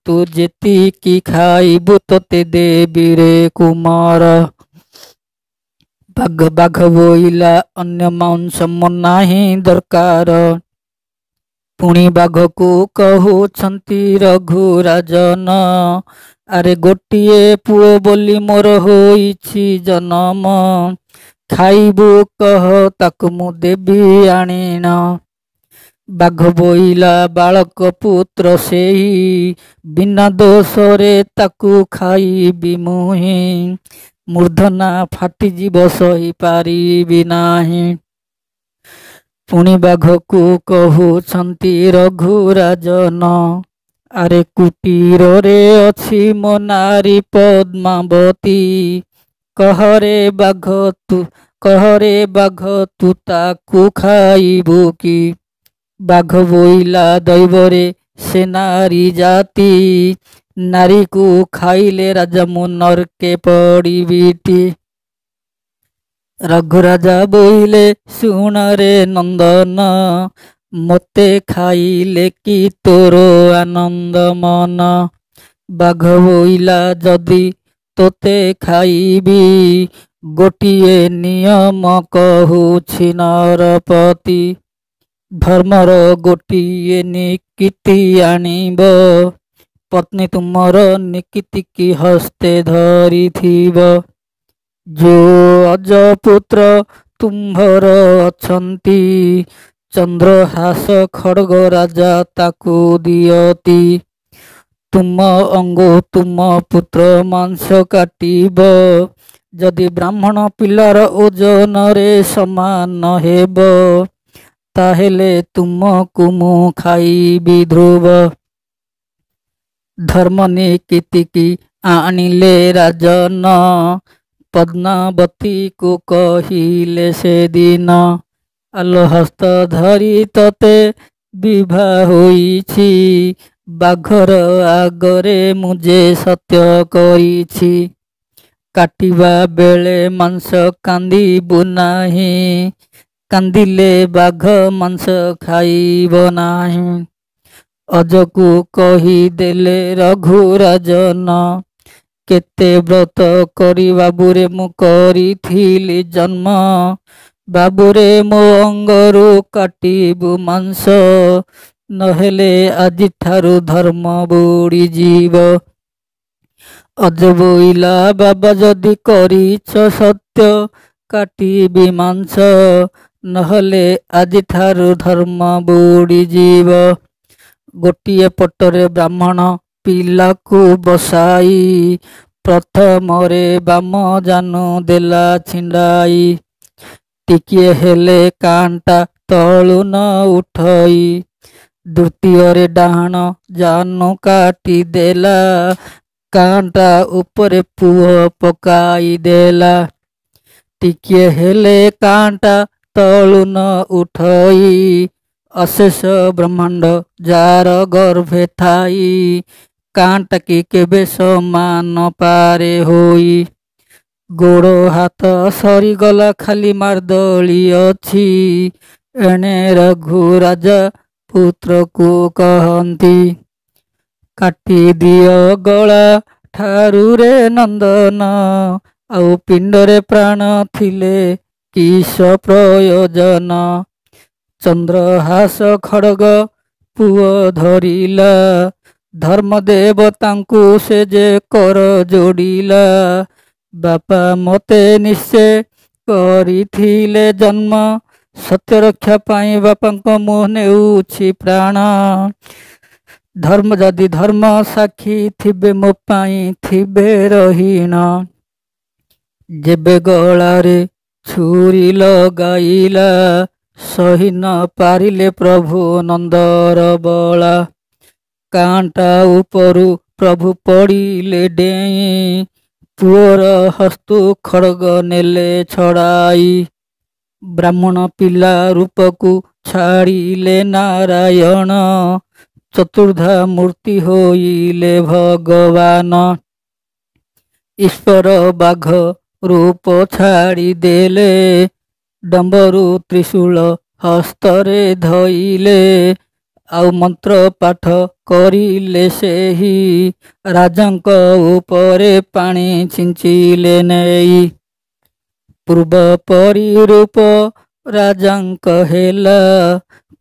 ତୁ ଯେତିକି ଖାଇବୁ ତୋତେ ଦେବି ରେ କୁମାର। ବାଘ ବୋଇଲା ଅନ୍ୟ ମାଂସ ମୋ ନାହିଁ ଦରକାର। ପୁଣି ବାଘକୁ କହୁଛନ୍ତି ରଘୁରାଜନ। ଆରେ ଗୋଟିଏ ପୁଅ ବୋଲି ମୋର ହୋଇଛି ଜନମ। ଖାଇବୁ କହ ତାକୁ ମୁଁ ଦେବି ଆଣିଣ। ବାଘ ବୋଇଲା ବାଳକ ପୁତ୍ର ସେଇ। ବିନା ଦୋଷରେ ତାକୁ ଖାଇବି ମୁହିଁ। ମୂର୍ଧନା ଫାଟିଯିବ ସହି ପାରିବି ନାହିଁ। ପୁଣି ବାଘକୁ କହୁଛନ୍ତି ରଘୁରାଜନ। ଆରେ କୁଟୀରରେ ଅଛି ମୋ ନାରୀ ପଦ୍ମାବତୀ। କହରେ ବାଘ ତୁ ତାକୁ ଖାଇବୁ କି। ବାଘ ବୋଇଲା ଦୈବରେ ସେ ନାରୀ ଜାତି। ନାରୀକୁ ଖାଇଲେ ରାଜା ମୁଁ ନର୍କେ ପଡ଼ିବିଟି। ରଘୁରାଜା ବୋଇଲେ ଶୁଣରେ ନନ୍ଦନ, ମୋତେ ଖାଇଲେ କି ତୋର ଆନନ୍ଦ ମନ। ବାଘ ବୋଇଲା ଯଦି ତୋତେ ଖାଇବି, ଗୋଟିଏ ନିୟମ କହୁଛି ନରପତି। ଧର୍ମର ଗୋଟିଏ ନିକିତି ଆଣିବ, ପତ୍ନୀ ତୁମର ନିକିତିକି ହସ୍ତେ ଧରିଥିବ। ଯୋ ଅଜପୁତ୍ର ତୁମ୍ଭର ଅଛନ୍ତି, ଚନ୍ଦ୍ରହାସ ଖଡ୍ଗ ରାଜା ତାକୁ ଦିଅତି। ତୁମ ଅଙ୍ଗୁ ତୁମ ପୁତ୍ର ମାଂସ କାଟିବ, ଯଦି ବ୍ରାହ୍ମଣ ପିଲାର ଓଜନରେ ସମାନ ହେବ, ତାହେଲେ ତୁମକୁ ମୁଁ ଖାଇବି ଧ୍ରୁବ। ଧର୍ମ ନିକିତିକି ଆଣିଲେ ରାଜନ, ପଦ୍ମାବତୀକୁ କହିଲେ ସେଦିନ। ଆଲୋ ହସ୍ତ ଧରି ତତେ ବିଭା ହୋଇଛି, ବାଘର ଆଗରେ ମୁଁ ଯେ ସତ୍ୟ କରିଛି। କାଟିବା ବେଳେ ମାଂସ କାନ୍ଦିବୁ ନାହିଁ, କାନ୍ଦିଲେ ବାଘ ମାଂସ ଖାଇବ ନାହିଁ। ଅଜକୁ କହିଦେଲେ ରଘୁରାଜନ, କେତେ ବ୍ରତ କରି ବାବୁରେ ମୁଁ କରିଥିଲି ଜନ୍ମ। ବାବୁରେ ମୋ ଅଙ୍ଗରୁ କାଟିବୁ ମାଂସ, ନହେଲେ ଆଜିଠାରୁ ଧର୍ମ ବୁଡ଼ିଯିବ। ଅଜ ବୋଇଲା ବାବା ଯଦି କରିଛ ସତ୍ୟ, କାଟିବି ମାଂସ, ନହେଲେ ଆଜିଠାରୁ ଧର୍ମ ବୁଡ଼ିଯିବ। ଗୋଟିଏ ପଟରେ ବ୍ରାହ୍ମଣ ପିଲାକୁ ବସାଇ, ପ୍ରଥମରେ ବାମ ଜାନୁ ଦେଲା ଛିଣ୍ଡାଇ। ଟିକିଏ ହେଲେ କାଣ୍ଟା ତଳୁ ନ ଉଠଇ, ଦ୍ୱିତୀୟରେ ଡାହାଣ ଜାନୁ କାଟି ଦେଲା, କାଣ୍ଟା ଉପରେ ପୁଅ ପକାଇ ଦେଲା। ଟିକିଏ ହେଲେ କାଣ୍ଟା ତଳୁ ନ ଉଠଇ, ଅଶେଷ ବ୍ରହ୍ମାଣ୍ଡ ଯାର ଗର୍ଭେ ଥାଇ, କାଣ୍ଟାକି କେବେ ସମାନ ପାରେ ହୋଇ। ଗୋଡ଼ ହାତ ସରିଗଲା ଖାଲି ମାର୍ଦଳି ଅଛି, ଏଣେ ରଘୁରାଜା ପୁତ୍ରକୁ କହନ୍ତି। କାଟିଦିଅ ଗଳା ଠାରୁରେ ନନ୍ଦନ, ଆଉ ପିଣ୍ଡରେ ପ୍ରାଣ ଥିଲେ କିସ ପ୍ରୟୋଜନ। ଚନ୍ଦ୍ରହାସ ଖଡ୍ଗ ପୁଅ ଧରିଲା, ଧର୍ମ ଦେବତାଙ୍କୁ ସେ ଯେ କର ଯୋଡ଼ିଲା। ବାପା ମୋତେ ନିଶ୍ଚେ କରିଥିଲେ ଜନ୍ମ, ସତ୍ୟ ରକ୍ଷା ପାଇଁ ବାପାଙ୍କ ମୁଁ ନେଉଛି ପ୍ରାଣ। ଧର୍ମ ଯଦି ଧର୍ମ ସାକ୍ଷୀ ଥିବେ ମୋ ପାଇଁ ଥିବେ ରହୀଣ। ଯେବେ ଗଳାରେ ଛୁରୀ ଲଗାଇଲା, ସହି ନ ପାରିଲେ ପ୍ରଭୁ ନନ୍ଦର ବଳା। କାଣ୍ଟା ଉପରୁ ପ୍ରଭୁ ପଡ଼ିଲେ ଡେଇଁ, ପୁଅର ହସ୍ତୁ ଖଡ୍ଗ ନେଲେ ଛଡ଼ାଇ। ବ୍ରାହ୍ମଣ ପିଲା ରୂପକୁ ଛାଡ଼ିଲେ ନାରାୟଣ, ଚତୁର୍ଦ୍ଧା ମୂର୍ତ୍ତି ହୋଇଲେ ଭଗବାନ। ଈଶ୍ୱର ବାଘ ରୂପ ଛାଡ଼ିଦେଲେ, ଡମ୍ବରୁ ତ୍ରିଶୂଳ ହସ୍ତରେ ଧଇଲେ, ଆଉ ମନ୍ତ୍ର ପାଠ କରିଲେ ସେହି, ରାଜାଙ୍କ ଉପରେ ପାଣି ଛିଞ୍ଚିଲେ ନେଇ। ପୂର୍ବ ପରି ରୂପ ରାଜାଙ୍କ ହେଲା,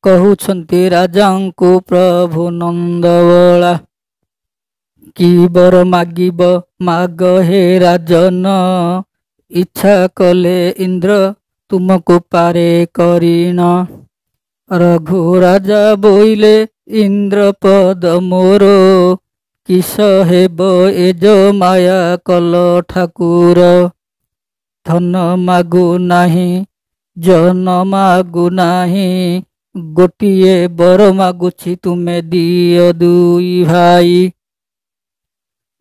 କହୁଛନ୍ତି ରାଜାଙ୍କୁ ପ୍ରଭୁ ନନ୍ଦବଳା। କି ବର ମାଗିବ ମାଗ ହେ ରାଜନ, ଇଚ୍ଛା କଲେ ଇନ୍ଦ୍ର ତୁମକୁ ପାରେ କରିଣ। ରଘୁରାଜା ବୋଇଲେ ଇନ୍ଦ୍ରପଦ ମୋର, କିସ ହେବ ଏ ଯୋ ମାୟା କଲ ଠାକୁର। ଧନ ମାଗୁ ନାହିଁ ଜନ ମାଗୁ ନାହିଁ, ଗୋଟିଏ ବର ମାଗୁଛି ତୁମେ ଦିଅ ଦୁଇ ଭାଇ।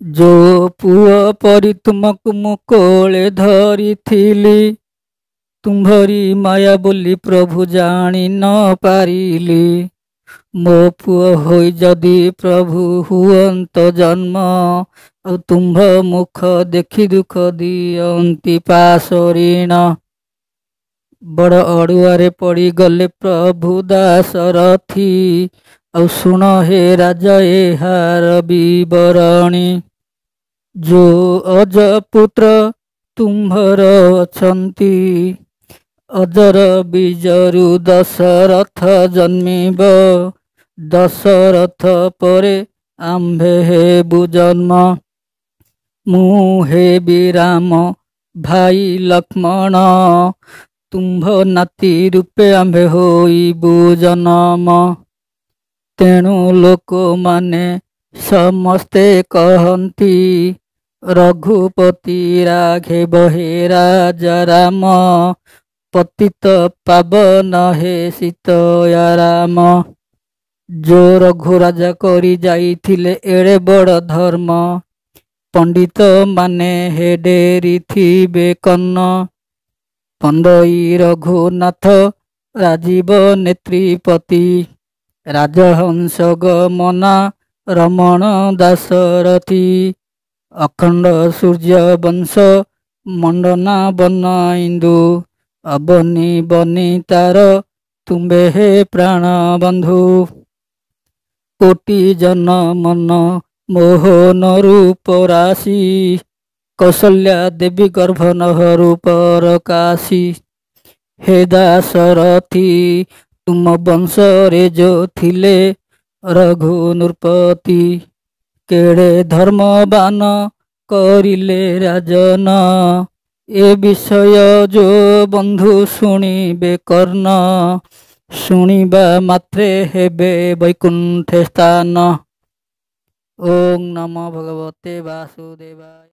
ଯୋ ପୁଅ ପରି ତୁମକୁ ମୁଁ କୋଳେ ଧରିଥିଲି, ତୁମ୍ଭରି ମାୟା ବୋଲି ପ୍ରଭୁ ଜାଣି ନ ପାରିଲି। ମୋ ପୁଅ ହୋଇ ଯଦି ପ୍ରଭୁ ହୁଅନ୍ତ ଜନ୍ମ, ଆଉ ତୁମ୍ଭ ମୁଖ ଦେଖି ଦୁଃଖ ଦିଅନ୍ତି ପାଶୋରିଣ। बड़ अड़ुआरे पड़गले प्रभु दासरथी। ଆଉ ଶୁଣ ହେ ରାଜା ଏହାର ବିବରଣୀ। जो ଅଜପୁତ୍ର ତୁମ୍ଭର ଅଛନ୍ତି, ଅଜର ବୀଜରୁ ଦଶରଥ ଜନ୍ମିବ। ଦଶରଥ ପରେ ଆମ୍ଭେ ହେବୁ ଜନ୍ମ। ମୁଁ ହେବି ରାମ ଭାଇ ଲକ୍ଷ୍ମଣ। ତୁମ୍ଭ ନାତି ରୂପେ ଆମ୍ଭେ ହୋଇବୁ ଜନମ। ତେଣୁ ଲୋକମାନେ ସମସ୍ତେ କହନ୍ତି, ରଘୁପତି ରାଘବ ହେ ରାଜା ରାମ। ପତିତ ପାବନ ହେ ସୀତୟା ରାମ। जो ରଘୁ ରାଜା କରି ଯାଇଥିଲେ ଏଡ଼େ ବଡ଼ ଧର୍ମ। ପଣ୍ଡିତ ମାନେ ହେ ଡେରିଥିବେ କର୍ଣ୍ଣ। ପନ୍ଦଇ ରଘୁନାଥ ରାଜୀବ ନେତ୍ରୀପତି। ରାଜହଂସ ଗମନା ରମଣ ଦାସରଥୀ। ଅଖଣ୍ଡ ସୂର୍ଯ୍ୟ ବଂଶ ମଣ୍ଡନା ବନ ଇନ୍ଦୁ। ଅବନି ବନିତାର ତୁମ୍ଭେ ହେ ପ୍ରାଣ ବନ୍ଧୁ। କୋଟି ଜନ ମନ ମୋହନ ରୂପ ରାଶି। କୌଶଲ୍ୟା ଦେବୀ ଗର୍ଭ ନହରୁ ପରକାଶୀ। ହେ ଦାସରଥୀ ତୁମ ବଂଶରେ ଯୋ ଥିଲେ ରଘୁ ନୃପତି। କେଡ଼େ ଧର୍ମବାନ କରିଲେ ରାଜନ। ଏ ବିଷୟ ଯୋ ବନ୍ଧୁ ଶୁଣିବେ କର୍ଣ୍ଣ। ଶୁଣିବା ମାତ୍ରେ ହେବେ ବୈକୁଣ୍ଠେ ସ୍ଥାନ। ଓଂ ନମୋ ଭଗବତେ ବାସୁଦେବାୟ।